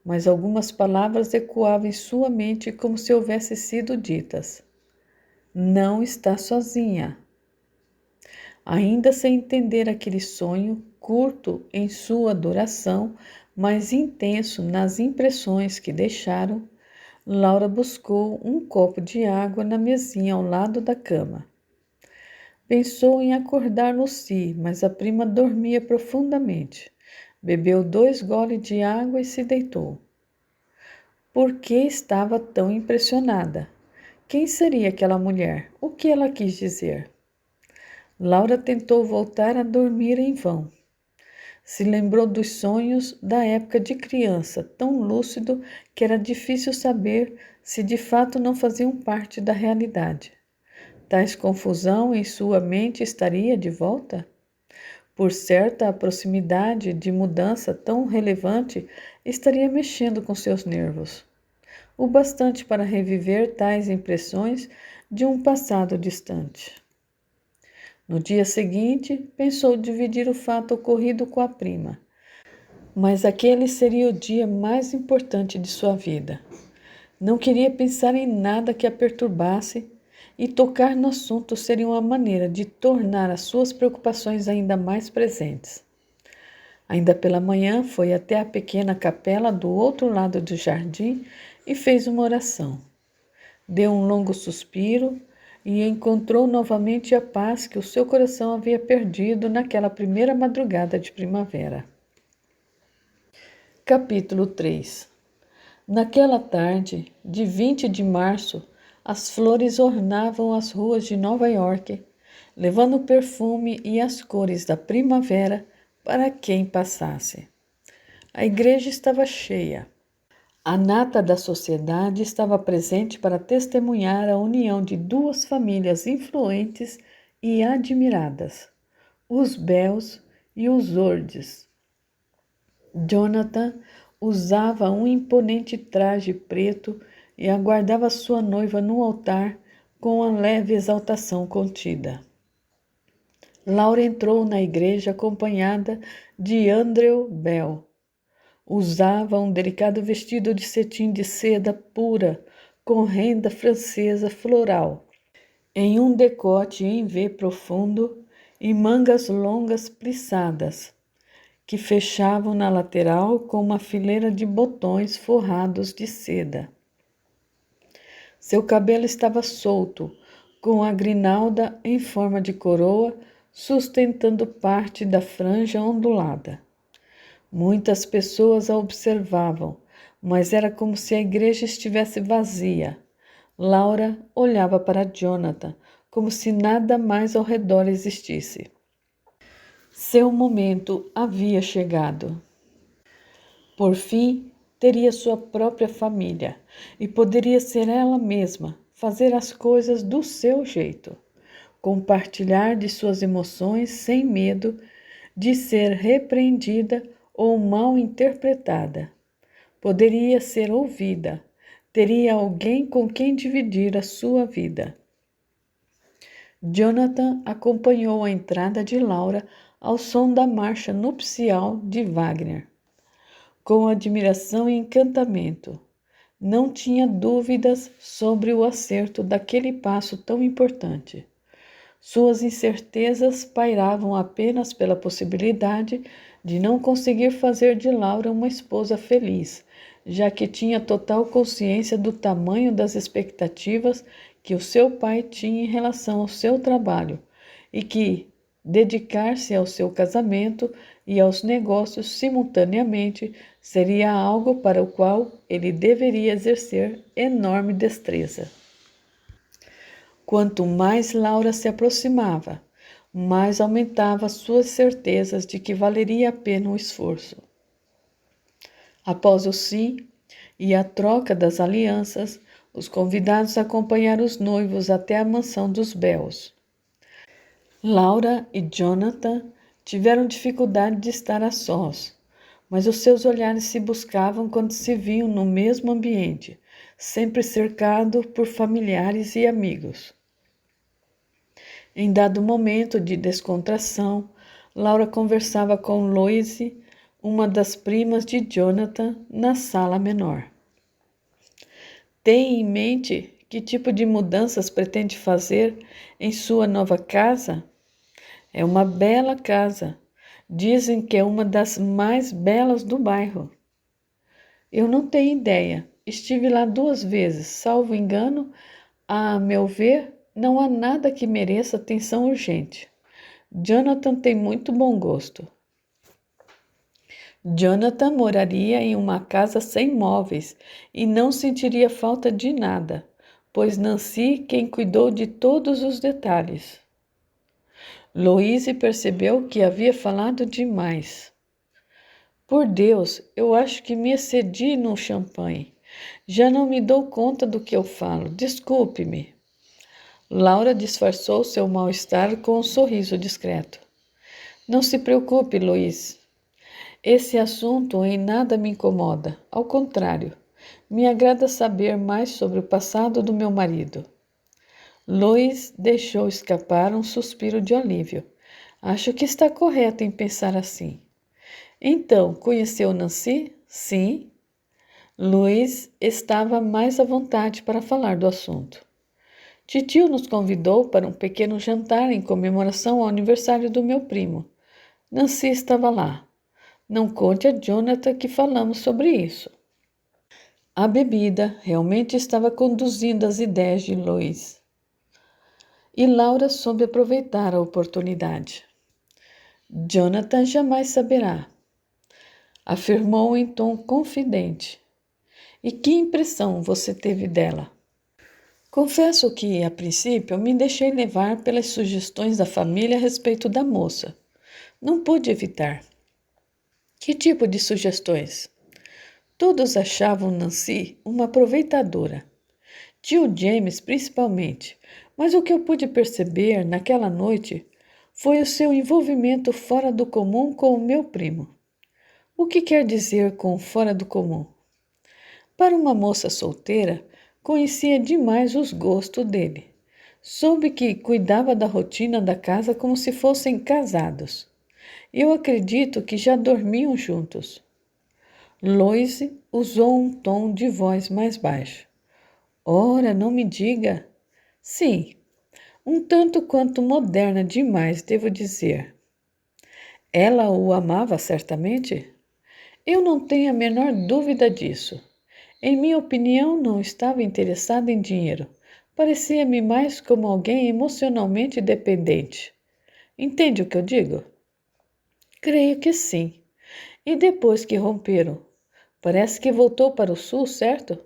mas algumas palavras ecoavam em sua mente como se houvessem sido ditas. Não está sozinha. Ainda sem entender aquele sonho, curto em sua duração, mas intenso nas impressões que deixaram, Laura buscou um copo de água na mesinha ao lado da cama. Pensou em acordar Lucy, mas a prima dormia profundamente. Bebeu 2 goles de água e se deitou. Por que estava tão impressionada? Quem seria aquela mulher? O que ela quis dizer? Laura tentou voltar a dormir em vão. Se lembrou dos sonhos da época de criança, tão lúcido que era difícil saber se de fato não faziam parte da realidade. Tais confusão em sua mente estaria de volta? Por certa, a proximidade de mudança tão relevante estaria mexendo com seus nervos, o bastante para reviver tais impressões de um passado distante. No dia seguinte, pensou dividir o fato ocorrido com a prima, mas aquele seria o dia mais importante de sua vida. Não queria pensar em nada que a perturbasse, e tocar no assunto seria uma maneira de tornar as suas preocupações ainda mais presentes. Ainda pela manhã, foi até a pequena capela do outro lado do jardim e fez uma oração. Deu um longo suspiro e encontrou novamente a paz que o seu coração havia perdido naquela primeira madrugada de primavera. Capítulo 3. Naquela tarde, de 20 de março, as flores ornavam as ruas de Nova York, levando o perfume e as cores da primavera para quem passasse. A igreja estava cheia. A nata da sociedade estava presente para testemunhar a união de 2 famílias influentes e admiradas, os Bells e os Ordes. Jonathan usava um imponente traje preto e aguardava sua noiva no altar com a leve exaltação contida. Laura entrou na igreja acompanhada de Andrew Bell. Usava um delicado vestido de cetim de seda pura, com renda francesa floral, em um decote em V profundo e mangas longas plissadas, que fechavam na lateral com uma fileira de botões forrados de seda. Seu cabelo estava solto, com a grinalda em forma de coroa sustentando parte da franja ondulada. Muitas pessoas a observavam, mas era como se a igreja estivesse vazia. Laura olhava para Jonathan, como se nada mais ao redor existisse. Seu momento havia chegado. Por fim, teria sua própria família e poderia ser ela mesma, fazer as coisas do seu jeito, compartilhar de suas emoções sem medo de ser repreendida ou mal interpretada. Poderia ser ouvida, teria alguém com quem dividir a sua vida. Jonathan acompanhou a entrada de Laura ao som da marcha nupcial de Wagner, com admiração e encantamento. Não tinha dúvidas sobre o acerto daquele passo tão importante. Suas incertezas pairavam apenas pela possibilidade de não conseguir fazer de Laura uma esposa feliz, já que tinha total consciência do tamanho das expectativas que o seu pai tinha em relação ao seu trabalho e que dedicar-se ao seu casamento e aos negócios simultaneamente seria algo para o qual ele deveria exercer enorme destreza. Quanto mais Laura se aproximava, mais aumentava suas certezas de que valeria a pena o esforço. Após o sim e a troca das alianças, os convidados acompanharam os noivos até a mansão dos Bells. Laura e Jonathan tiveram dificuldade de estar a sós, mas os seus olhares se buscavam quando se viam no mesmo ambiente, sempre cercado por familiares e amigos. Em dado momento de descontração, Laura conversava com Loise, uma das primas de Jonathan, na sala menor. Tem em mente que tipo de mudanças pretende fazer em sua nova casa? É uma bela casa. Dizem que é uma das mais belas do bairro. Eu não tenho ideia. Estive lá 2 vezes, salvo engano. A meu ver, não há nada que mereça atenção urgente. Jonathan tem muito bom gosto. Jonathan moraria em uma casa sem móveis e não sentiria falta de nada, pois Nancy quem cuidou de todos os detalhes. Louise percebeu que havia falado demais. Por Deus, eu acho que me excedi no champanhe. Já não me dou conta do que eu falo. Desculpe-me. Laura disfarçou seu mal-estar com um sorriso discreto. Não se preocupe, Louise. Esse assunto em nada me incomoda. Ao contrário, me agrada saber mais sobre o passado do meu marido. Louise deixou escapar um suspiro de alívio. Acho que está correto em pensar assim. Então, conheceu Nancy? Sim. Louise estava mais à vontade para falar do assunto. Titio nos convidou para um pequeno jantar em comemoração ao aniversário do meu primo. Nancy estava lá. Não conte a Jonathan que falamos sobre isso. A bebida realmente estava conduzindo as ideias de Louise. E Laura soube aproveitar a oportunidade. Jonathan jamais saberá, afirmou em tom confidente. E que impressão você teve dela? Confesso que, a princípio, me deixei levar pelas sugestões da família a respeito da moça. Não pude evitar. Que tipo de sugestões? Todos achavam Nancy uma aproveitadora. Tio James, principalmente. Mas o que eu pude perceber naquela noite foi o seu envolvimento fora do comum com o meu primo. O que quer dizer com fora do comum? Para uma moça solteira, conhecia demais os gostos dele. Soube que cuidava da rotina da casa como se fossem casados. Eu acredito que já dormiam juntos. Loise usou um tom de voz mais baixo. Ora, não me diga. Sim, um tanto quanto moderna demais, devo dizer. Ela o amava certamente? Eu não tenho a menor dúvida disso. Em minha opinião, não estava interessada em dinheiro. Parecia-me mais como alguém emocionalmente dependente. Entende o que eu digo? Creio que sim. E depois que romperam? Parece que voltou para o sul, certo?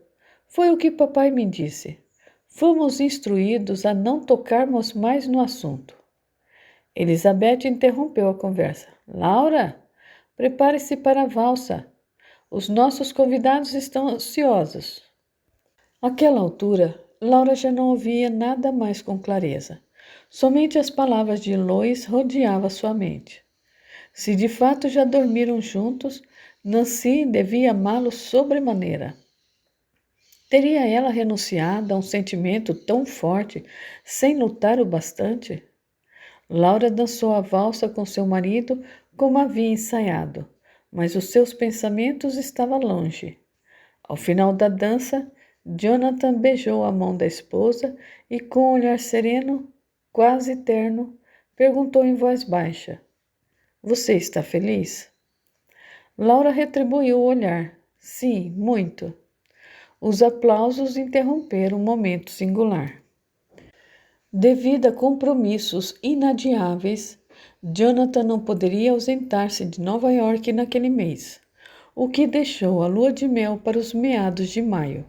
Foi o que papai me disse. Fomos instruídos a não tocarmos mais no assunto. Elizabeth interrompeu a conversa. Laura, prepare-se para a valsa. Os nossos convidados estão ansiosos. Àquela altura, Laura já não ouvia nada mais com clareza. Somente as palavras de Lois rodeavam sua mente. Se de fato já dormiram juntos, Nancy devia amá-lo sobremaneira. Teria ela renunciado a um sentimento tão forte sem lutar o bastante? Laura dançou a valsa com seu marido como havia ensaiado, mas os seus pensamentos estavam longe. Ao final da dança, Jonathan beijou a mão da esposa e, com um olhar sereno, quase terno, perguntou em voz baixa: Você está feliz? Laura retribuiu o olhar. Sim, muito. Os aplausos interromperam um momento singular. Devido a compromissos inadiáveis, Jonathan não poderia ausentar-se de Nova York naquele mês, o que deixou a lua de mel para os meados de maio.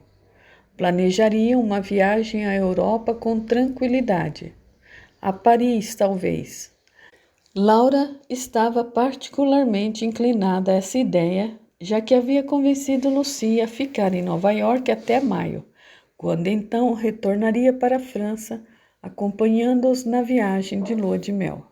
Planejariam uma viagem à Europa com tranquilidade. A Paris, talvez. Laura estava particularmente inclinada a essa ideia, já que havia convencido Lucia a ficar em Nova York até maio, quando então retornaria para a França, acompanhando-os na viagem de lua de mel.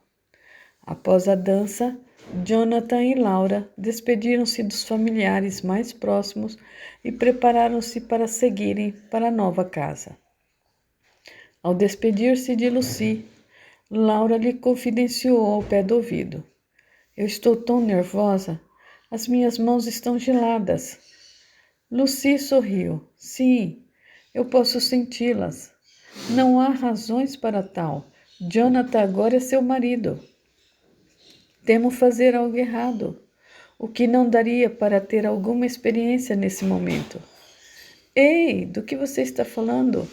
Após a dança, Jonathan e Laura despediram-se dos familiares mais próximos e prepararam-se para seguirem para a nova casa. Ao despedir-se de Lucy, Laura lhe confidenciou ao pé do ouvido. Eu estou tão nervosa. As minhas mãos estão geladas. Lucy sorriu. Sim, eu posso senti-las. Não há razões para tal. Jonathan agora é seu marido. Temo fazer algo errado, o que não daria para ter alguma experiência nesse momento. Ei, do que você está falando?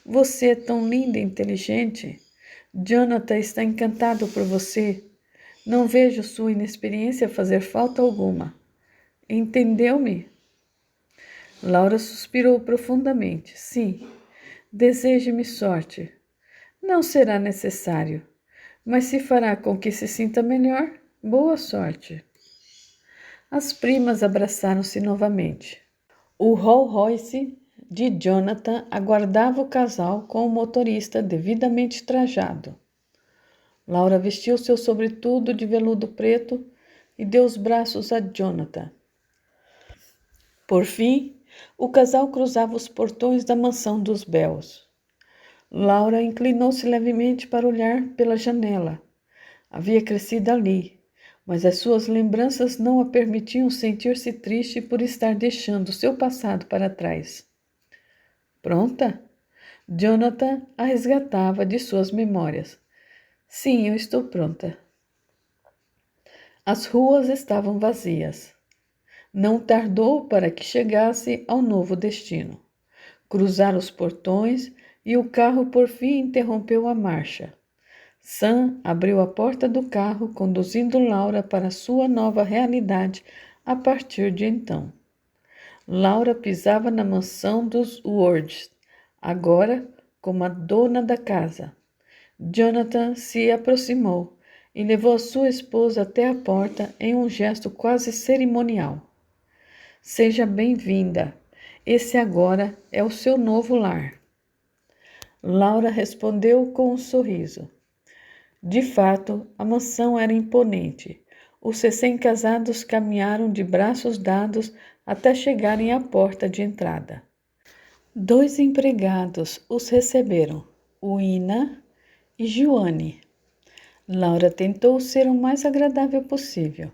Você é tão linda e inteligente. Jonathan está encantado por você. Não vejo sua inexperiência fazer falta alguma. Entendeu-me? Laura suspirou profundamente. Sim, deseje-me sorte. Não será necessário, mas se fará com que se sinta melhor, boa sorte. As primas abraçaram-se novamente. O Rolls Royce de Jonathan aguardava o casal com o motorista devidamente trajado. Laura vestiu seu sobretudo de veludo preto e deu os braços a Jonathan. Por fim, o casal cruzava os portões da mansão dos Bells. Laura inclinou-se levemente para olhar pela janela. Havia crescido ali, mas as suas lembranças não a permitiam sentir-se triste por estar deixando seu passado para trás. Pronta? Jonathan a resgatava de suas memórias. Sim, eu estou pronta. As ruas estavam vazias. Não tardou para que chegasse ao novo destino. Cruzaram os portões e o carro por fim interrompeu a marcha. Sam abriu a porta do carro, conduzindo Laura para sua nova realidade a partir de então. Laura pisava na mansão dos Wards, agora como a dona da casa. Jonathan se aproximou e levou a sua esposa até a porta em um gesto quase cerimonial. Seja bem-vinda. Esse agora é o seu novo lar. Laura respondeu com um sorriso. De fato, a mansão era imponente. Os recém-casados caminharam de braços dados até chegarem à porta de entrada. 2 empregados os receberam, Uina e Joane. Laura tentou ser o mais agradável possível.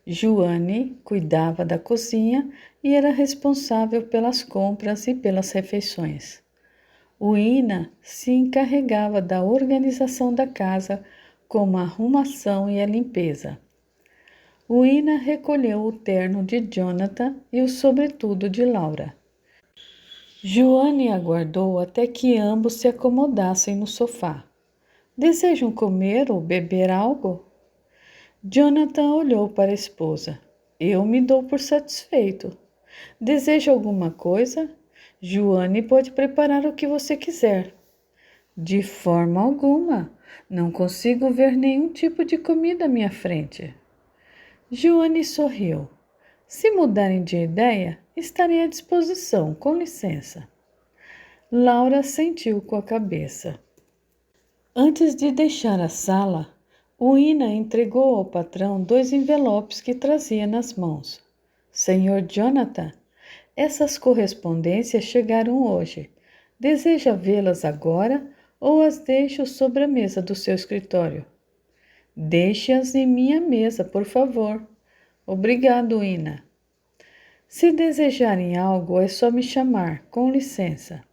Joane cuidava da cozinha e era responsável pelas compras e pelas refeições. Uina se encarregava da organização da casa, como a arrumação e a limpeza. Uina recolheu o terno de Jonathan e o sobretudo de Laura. Joane aguardou até que ambos se acomodassem no sofá. Desejam comer ou beber algo? Jonathan olhou para a esposa. Eu me dou por satisfeito. Deseja alguma coisa? Joane pode preparar o que você quiser. De forma alguma. Não consigo ver nenhum tipo de comida à minha frente. Joane sorriu. Se mudarem de ideia, estarei à disposição, com licença. Laura sentiu com a cabeça. Antes de deixar a sala, Uina entregou ao patrão 2 envelopes que trazia nas mãos. Senhor Jonathan, essas correspondências chegaram hoje. Deseja vê-las agora ou as deixo sobre a mesa do seu escritório? Deixe-as em minha mesa, por favor. Obrigado, Ina. Se desejarem algo, é só me chamar, com licença.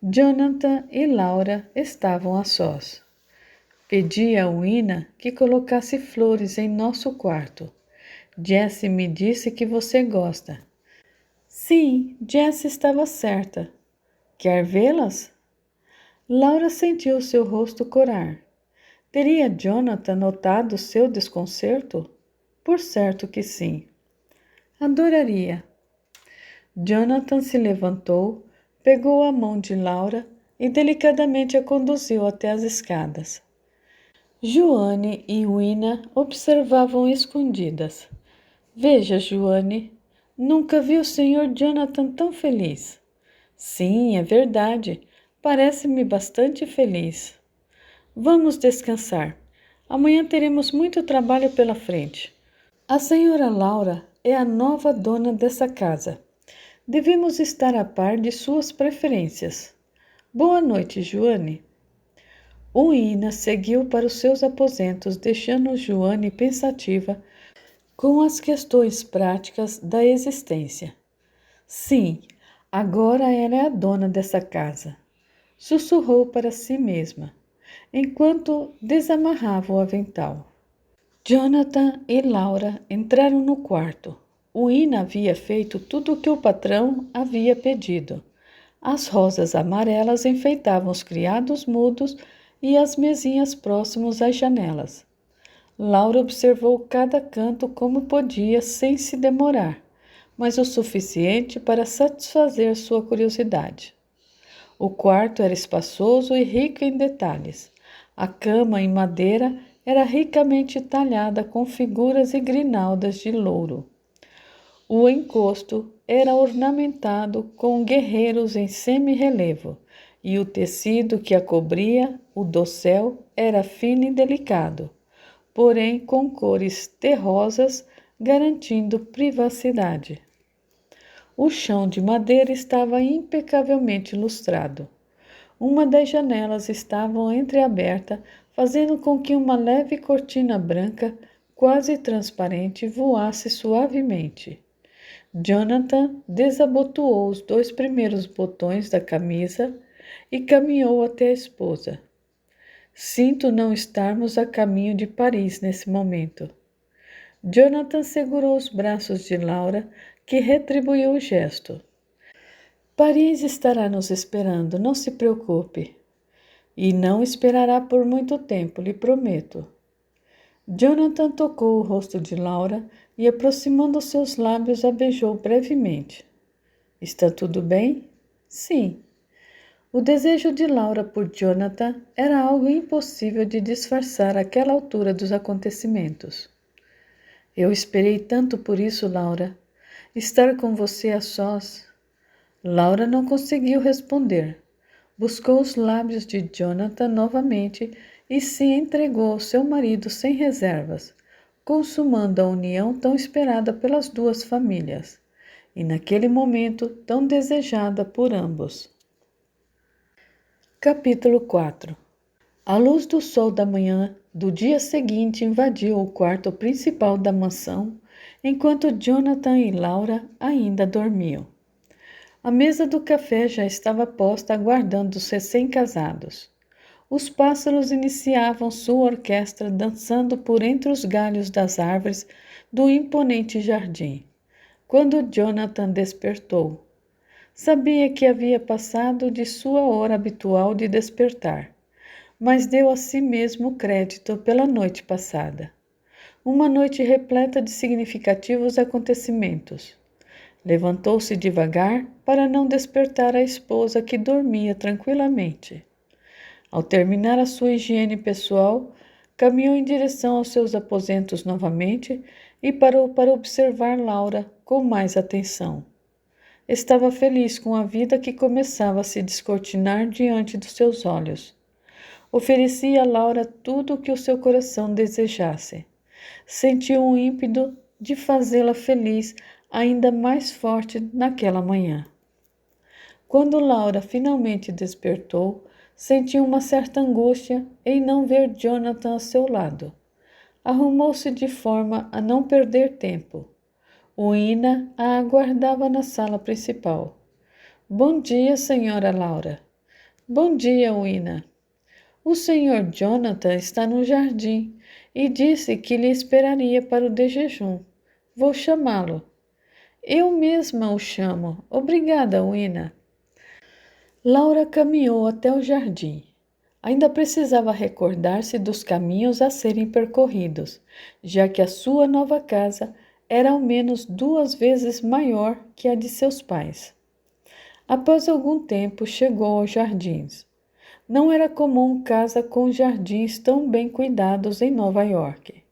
Jonathan e Laura estavam a sós. Pedi a Uina que colocasse flores em nosso quarto. Jessie me disse que você gosta. Sim, Jessie estava certa. Quer vê-las? Laura sentiu seu rosto corar. Teria Jonathan notado seu desconcerto? Por certo que sim. Adoraria. Jonathan se levantou, pegou a mão de Laura e delicadamente a conduziu até as escadas. Joane e Uina observavam escondidas. Veja, Joane, nunca vi o Sr. Jonathan tão feliz. Sim, é verdade. Parece-me bastante feliz. Vamos descansar. Amanhã teremos muito trabalho pela frente. A senhora Laura é a nova dona dessa casa. Devemos estar a par de suas preferências. Boa noite, Joane. Uina seguiu para os seus aposentos, deixando Joane pensativa com as questões práticas da existência. Sim, agora ela é a dona dessa casa, sussurrou para si mesma, enquanto desamarrava o avental. Jonathan e Laura entraram no quarto. O Ina havia feito tudo o que o patrão havia pedido. As rosas amarelas enfeitavam os criados mudos e as mesinhas próximos às janelas. Laura observou cada canto como podia sem se demorar, mas o suficiente para satisfazer sua curiosidade. O quarto era espaçoso e rico em detalhes. A cama em madeira era ricamente talhada com figuras e grinaldas de louro. O encosto era ornamentado com guerreiros em semi-relevo, e o tecido que a cobria, o dossel, era fino e delicado, porém com cores terrosas, garantindo privacidade. O chão de madeira estava impecavelmente lustrado. Uma das janelas estava entreaberta, fazendo com que uma leve cortina branca, quase transparente, voasse suavemente. Jonathan desabotoou os 2 primeiros botões da camisa e caminhou até a esposa. Sinto não estarmos a caminho de Paris nesse momento. Jonathan segurou os braços de Laura, que retribuiu o gesto. Paris estará nos esperando, não se preocupe. E não esperará por muito tempo, lhe prometo. Jonathan tocou o rosto de Laura e, aproximando seus lábios, a beijou brevemente. Está tudo bem? Sim. O desejo de Laura por Jonathan era algo impossível de disfarçar àquela altura dos acontecimentos. Eu esperei tanto por isso, Laura. Estar com você a sós. Laura não conseguiu responder. Buscou os lábios de Jonathan novamente e se entregou ao seu marido sem reservas, consumando a união tão esperada pelas 2 famílias, e naquele momento tão desejada por ambos. Capítulo 4. A luz do sol da manhã do dia seguinte invadiu o quarto principal da mansão, enquanto Jonathan e Laura ainda dormiam. A mesa do café já estava posta aguardando os recém-casados. Os pássaros iniciavam sua orquestra dançando por entre os galhos das árvores do imponente jardim, quando Jonathan despertou. Sabia que havia passado de sua hora habitual de despertar, mas deu a si mesmo crédito pela noite passada. Uma noite repleta de significativos acontecimentos. Levantou-se devagar para não despertar a esposa que dormia tranquilamente. Ao terminar a sua higiene pessoal, caminhou em direção aos seus aposentos novamente e parou para observar Laura com mais atenção. Estava feliz com a vida que começava a se descortinar diante dos seus olhos. Oferecia a Laura tudo o que o seu coração desejasse. Sentiu um ímpeto de fazê-la feliz ainda mais forte naquela manhã. Quando Laura finalmente despertou, sentiu uma certa angústia em não ver Jonathan ao seu lado. Arrumou-se de forma a não perder tempo. O Ina a aguardava na sala principal. Bom dia, senhora Laura. Bom dia, Ina. O senhor Jonathan está no jardim e disse que lhe esperaria para o de jejum. Vou chamá-lo. Eu mesma o chamo. Obrigada, Ina. Laura caminhou até o jardim. Ainda precisava recordar-se dos caminhos a serem percorridos, já que a sua nova casa era ao menos 2 vezes maior que a de seus pais. Após algum tempo, chegou aos jardins. Não era comum casa com jardins tão bem cuidados em Nova York.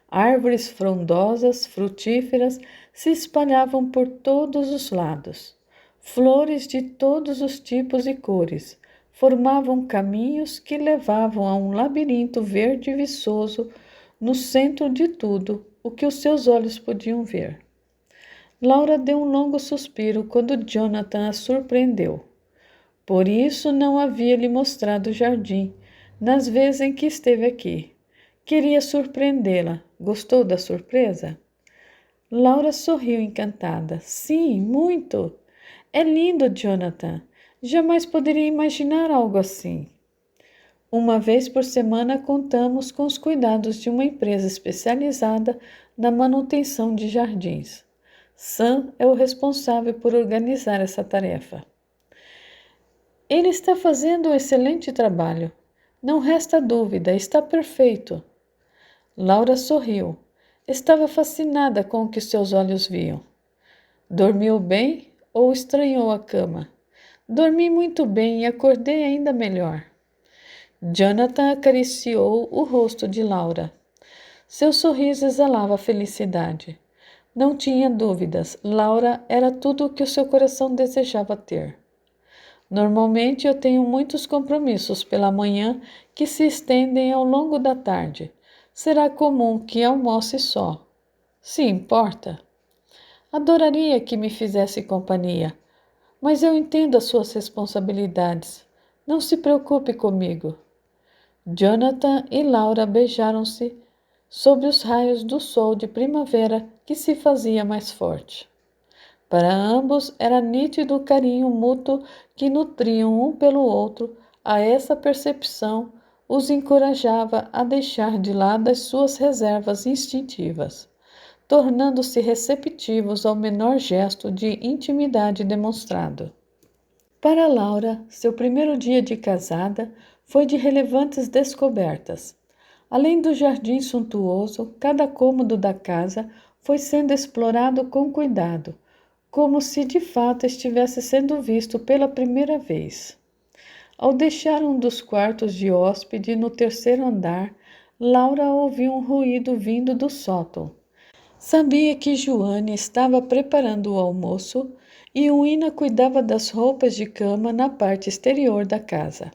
Árvores frondosas, frutíferas, se espalhavam por todos os lados. Flores de todos os tipos e cores formavam caminhos que levavam a um labirinto verde viçoso no centro de tudo o que os seus olhos podiam ver. Laura deu um longo suspiro quando Jonathan a surpreendeu. Por isso não havia lhe mostrado o jardim nas vezes em que esteve aqui. Queria surpreendê-la. Gostou da surpresa? Laura sorriu encantada. Sim, muito. É lindo, Jonathan. Jamais poderia imaginar algo assim. Uma vez por semana contamos com os cuidados de uma empresa especializada na manutenção de jardins. Sam é o responsável por organizar essa tarefa. Ele está fazendo um excelente trabalho. Não resta dúvida, está perfeito. Laura sorriu. Estava fascinada com o que seus olhos viam. Dormiu bem ou estranhou a cama? Dormi muito bem e acordei ainda melhor. Jonathan acariciou o rosto de Laura. Seu sorriso exalava felicidade. Não tinha dúvidas, Laura era tudo o que o seu coração desejava ter. Normalmente eu tenho muitos compromissos pela manhã que se estendem ao longo da tarde. Será comum que almoce só. Se importa? Adoraria que me fizesse companhia, mas eu entendo as suas responsabilidades. Não se preocupe comigo. Jonathan e Laura beijaram-se sob os raios do sol de primavera que se fazia mais forte. Para ambos era nítido o carinho mútuo que nutriam um pelo outro. A essa percepção os encorajava a deixar de lado as suas reservas instintivas, tornando-se receptivos ao menor gesto de intimidade demonstrado. Para Laura, seu primeiro dia de casada foi de relevantes descobertas. Além do jardim suntuoso, cada cômodo da casa foi sendo explorado com cuidado, como se de fato estivesse sendo visto pela primeira vez. Ao deixar um dos quartos de hóspede no terceiro andar, Laura ouviu um ruído vindo do sótão. Sabia que Joane estava preparando o almoço e Uina cuidava das roupas de cama na parte exterior da casa.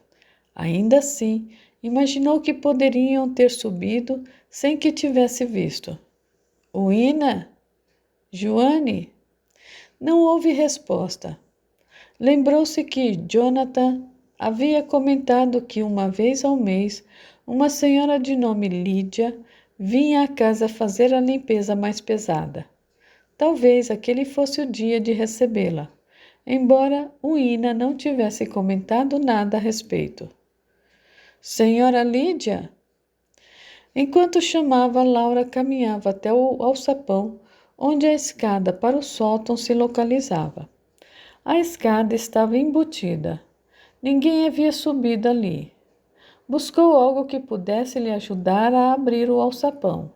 Ainda assim, imaginou que poderiam ter subido sem que tivesse visto. Uina? Joane? Não houve resposta. Lembrou-se que Jonathan havia comentado que uma vez ao mês uma senhora de nome Lídia vinha à casa fazer a limpeza mais pesada. Talvez aquele fosse o dia de recebê-la, embora Uina não tivesse comentado nada a respeito. Senhora Lídia? Enquanto chamava, Laura caminhava até o alçapão, onde a escada para o sótão se localizava. A escada estava embutida. Ninguém havia subido ali. Buscou algo que pudesse lhe ajudar a abrir o alçapão.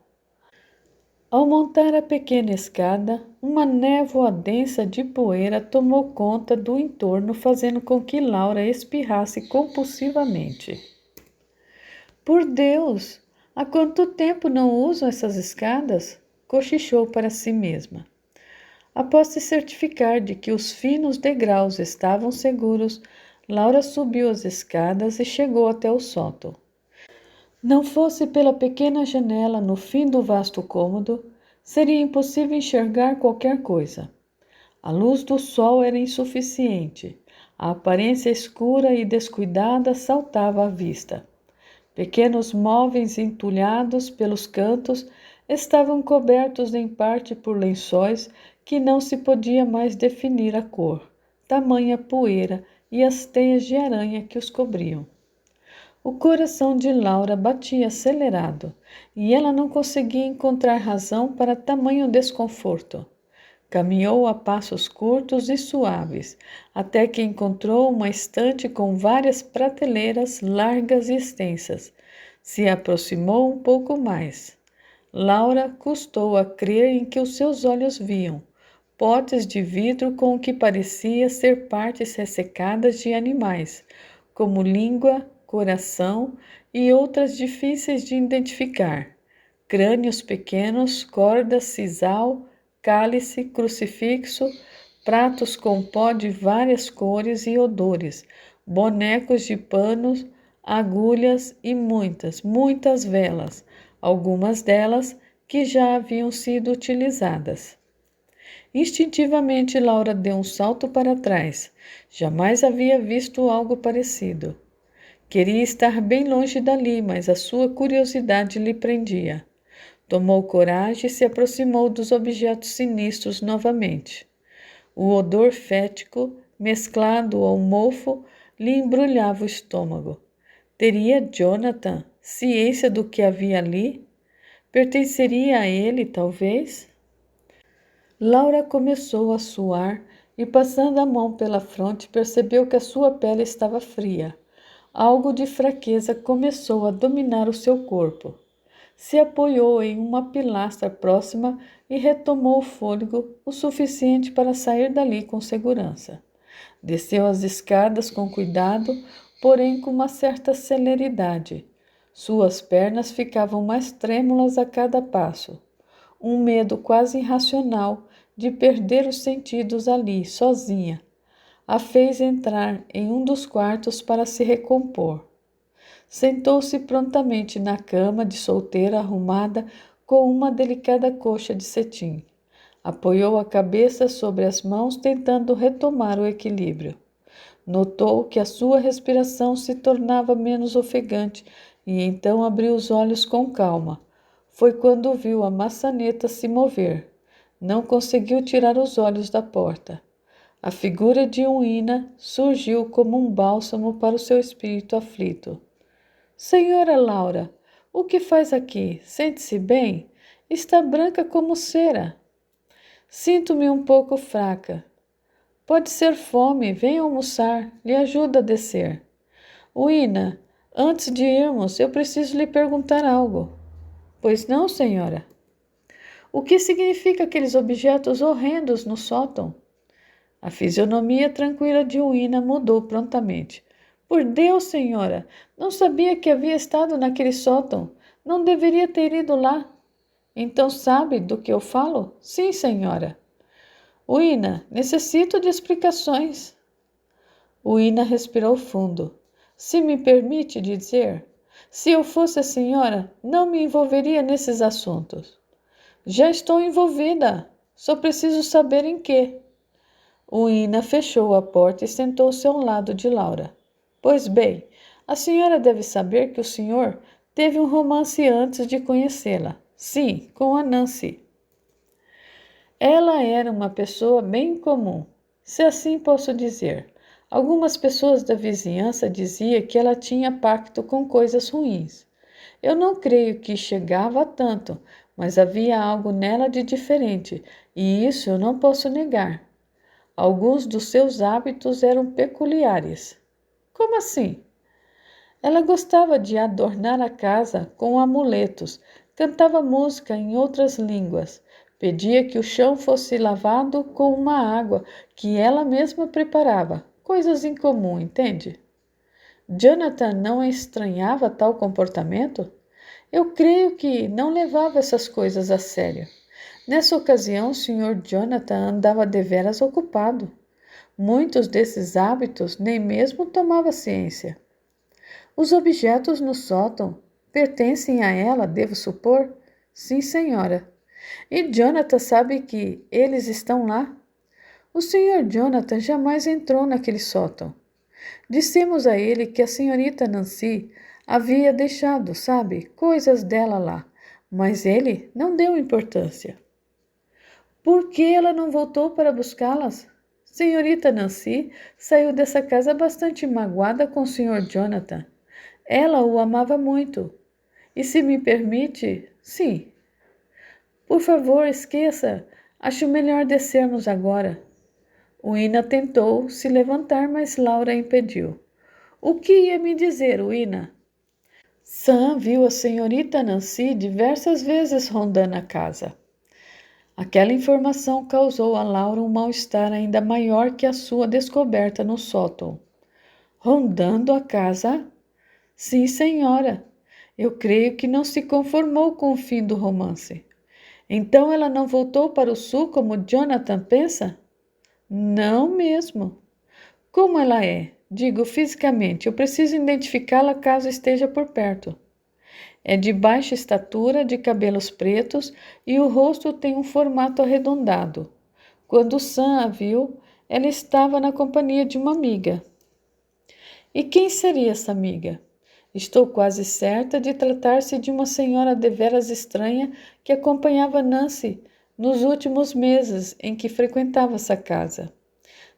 Ao montar a pequena escada, uma névoa densa de poeira tomou conta do entorno, fazendo com que Laura espirrasse compulsivamente. Por Deus! Há quanto tempo não usam essas escadas? Cochichou para si mesma. Após se certificar de que os finos degraus estavam seguros, Laura subiu as escadas e chegou até o sótão. Não fosse pela pequena janela no fim do vasto cômodo, seria impossível enxergar qualquer coisa. A luz do sol era insuficiente. A aparência escura e descuidada saltava à vista. Pequenos móveis entulhados pelos cantos estavam cobertos em parte por lençóis que não se podia mais definir a cor, tamanha poeira e as teias de aranha que os cobriam. O coração de Laura batia acelerado e ela não conseguia encontrar razão para tamanho desconforto. Caminhou a passos curtos e suaves, até que encontrou uma estante com várias prateleiras largas e extensas. Se aproximou um pouco mais. Laura custou a crer em que os seus olhos viam. Potes de vidro com o que parecia ser partes ressecadas de animais, como língua, coração e outras difíceis de identificar. Crânios pequenos, cordas, sisal, cálice, crucifixo, pratos com pó de várias cores e odores, bonecos de panos, agulhas e muitas velas, algumas delas que já haviam sido utilizadas. Instintivamente, Laura deu um salto para trás. Jamais havia visto algo parecido. Queria estar bem longe dali, mas a sua curiosidade lhe prendia. Tomou coragem e se aproximou dos objetos sinistros novamente. O odor fético, mesclado ao mofo, lhe embrulhava o estômago. Teria Jonathan ciência do que havia ali? Pertenceria a ele, talvez? Laura começou a suar e, passando a mão pela fronte, percebeu que a sua pele estava fria. Algo de fraqueza começou a dominar o seu corpo. Se apoiou em uma pilastra próxima e retomou o fôlego o suficiente para sair dali com segurança. Desceu as escadas com cuidado, porém com uma certa celeridade. Suas pernas ficavam mais trêmulas a cada passo. Um medo quase irracional de perder os sentidos ali, sozinha, a fez entrar em um dos quartos para se recompor. Sentou-se prontamente na cama de solteira arrumada com uma delicada coxa de cetim. Apoiou a cabeça sobre as mãos, tentando retomar o equilíbrio. Notou que a sua respiração se tornava menos ofegante e então abriu os olhos com calma. Foi quando viu a maçaneta se mover. Não conseguiu tirar os olhos da porta. A figura de Uina surgiu como um bálsamo para o seu espírito aflito. Senhora Laura, o que faz aqui? Sente-se bem? Está branca como cera. Sinto-me um pouco fraca. Pode ser fome, venha almoçar, lhe ajuda a descer. Uina, antes de irmos, eu preciso lhe perguntar algo. Pois não, senhora? O que significa aqueles objetos horrendos no sótão? A fisionomia tranquila de Uina mudou prontamente. Por Deus, senhora, não sabia que havia estado naquele sótão. Não deveria ter ido lá. Então sabe do que eu falo? Sim, senhora. Uina, necessito de explicações. Uina respirou fundo. Se me permite dizer, se eu fosse a senhora, não me envolveria nesses assuntos. Já estou envolvida. Só preciso saber em quê. Uina fechou a porta e sentou-se ao lado de Laura. Pois bem, a senhora deve saber que o senhor teve um romance antes de conhecê-la. Sim, com a Nancy. Ela era uma pessoa bem comum, se assim posso dizer. Algumas pessoas da vizinhança diziam que ela tinha pacto com coisas ruins. Eu não creio que chegava a tanto, mas havia algo nela de diferente, e isso eu não posso negar. Alguns dos seus hábitos eram peculiares. Como assim? Ela gostava de adornar a casa com amuletos, cantava música em outras línguas, pedia que o chão fosse lavado com uma água que ela mesma preparava. Coisas incomum, entende? Jonathan não estranhava tal comportamento? Eu creio que não levava essas coisas a sério. Nessa ocasião, o Sr. Jonathan andava deveras ocupado. Muitos desses hábitos nem mesmo tomava ciência. Os objetos no sótão pertencem a ela, devo supor? Sim, senhora. E Jonathan sabe que eles estão lá? O Sr. Jonathan jamais entrou naquele sótão. Dissemos a ele que a senhorita Nancy havia deixado, sabe, coisas dela lá, mas ele não deu importância. Por que ela não voltou para buscá-las? Senhorita Nancy saiu dessa casa bastante magoada com o Sr. Jonathan. Ela o amava muito. E se me permite, sim. Por favor, esqueça. Acho melhor descermos agora. Uina tentou se levantar, mas Laura impediu. O que ia me dizer, Uina? Sam viu a senhorita Nancy diversas vezes rondando a casa. Aquela informação causou a Laura um mal-estar ainda maior que a sua descoberta no sótão. Rondando a casa? Sim, senhora. Eu creio que não se conformou com o fim do romance. Então ela não voltou para o sul como Jonathan pensa? Não mesmo. Como ela é? Digo fisicamente, eu preciso identificá-la caso esteja por perto. É de baixa estatura, de cabelos pretos e o rosto tem um formato arredondado. Quando Sam a viu, ela estava na companhia de uma amiga. E quem seria essa amiga? Estou quase certa de tratar-se de uma senhora deveras estranha que acompanhava Nancy nos últimos meses em que frequentava essa casa.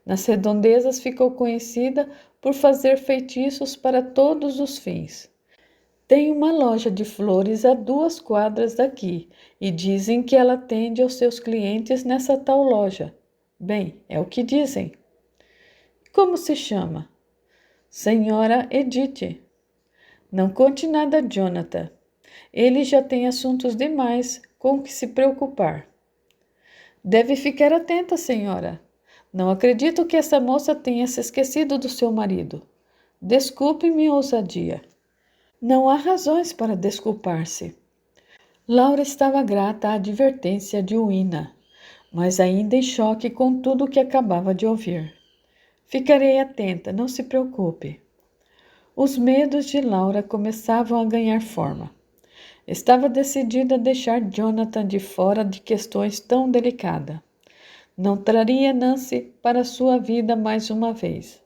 Nas redondezas ficou conhecida por fazer feitiços para todos os fins. Tem uma loja de flores a 2 quadras daqui e dizem que ela atende aos seus clientes nessa tal loja. Bem, é o que dizem. Como se chama? Senhora Edith. Não conte nada a Jonathan. Ele já tem assuntos demais com que se preocupar. Deve ficar atenta, senhora. Não acredito que essa moça tenha se esquecido do seu marido. Desculpe minha ousadia. Não há razões para desculpar-se. Laura estava grata à advertência de Uina, mas ainda em choque com tudo o que acabava de ouvir. Ficarei atenta, não se preocupe. Os medos de Laura começavam a ganhar forma. Estava decidida a deixar Jonathan de fora de questões tão delicadas. Não traria Nancy para sua vida mais uma vez.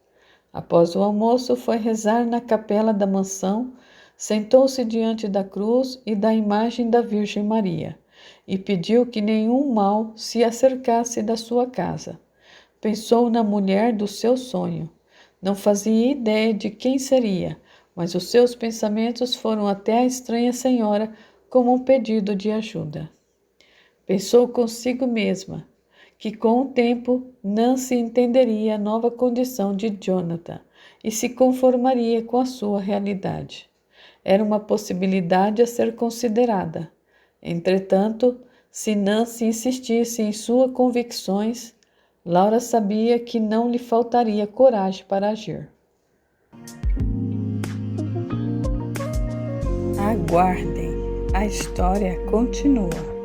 Após o almoço, foi rezar na capela da mansão, sentou-se diante da cruz e da imagem da Virgem Maria e pediu que nenhum mal se acercasse da sua casa. Pensou na mulher do seu sonho. Não fazia ideia de quem seria, mas os seus pensamentos foram até a estranha senhora como um pedido de ajuda. Pensou consigo mesma que com o tempo Nancy entenderia a nova condição de Jonathan e se conformaria com a sua realidade. Era uma possibilidade a ser considerada. Entretanto, se Nancy insistisse em suas convicções, Laura sabia que não lhe faltaria coragem para agir. Aguardem, a história continua.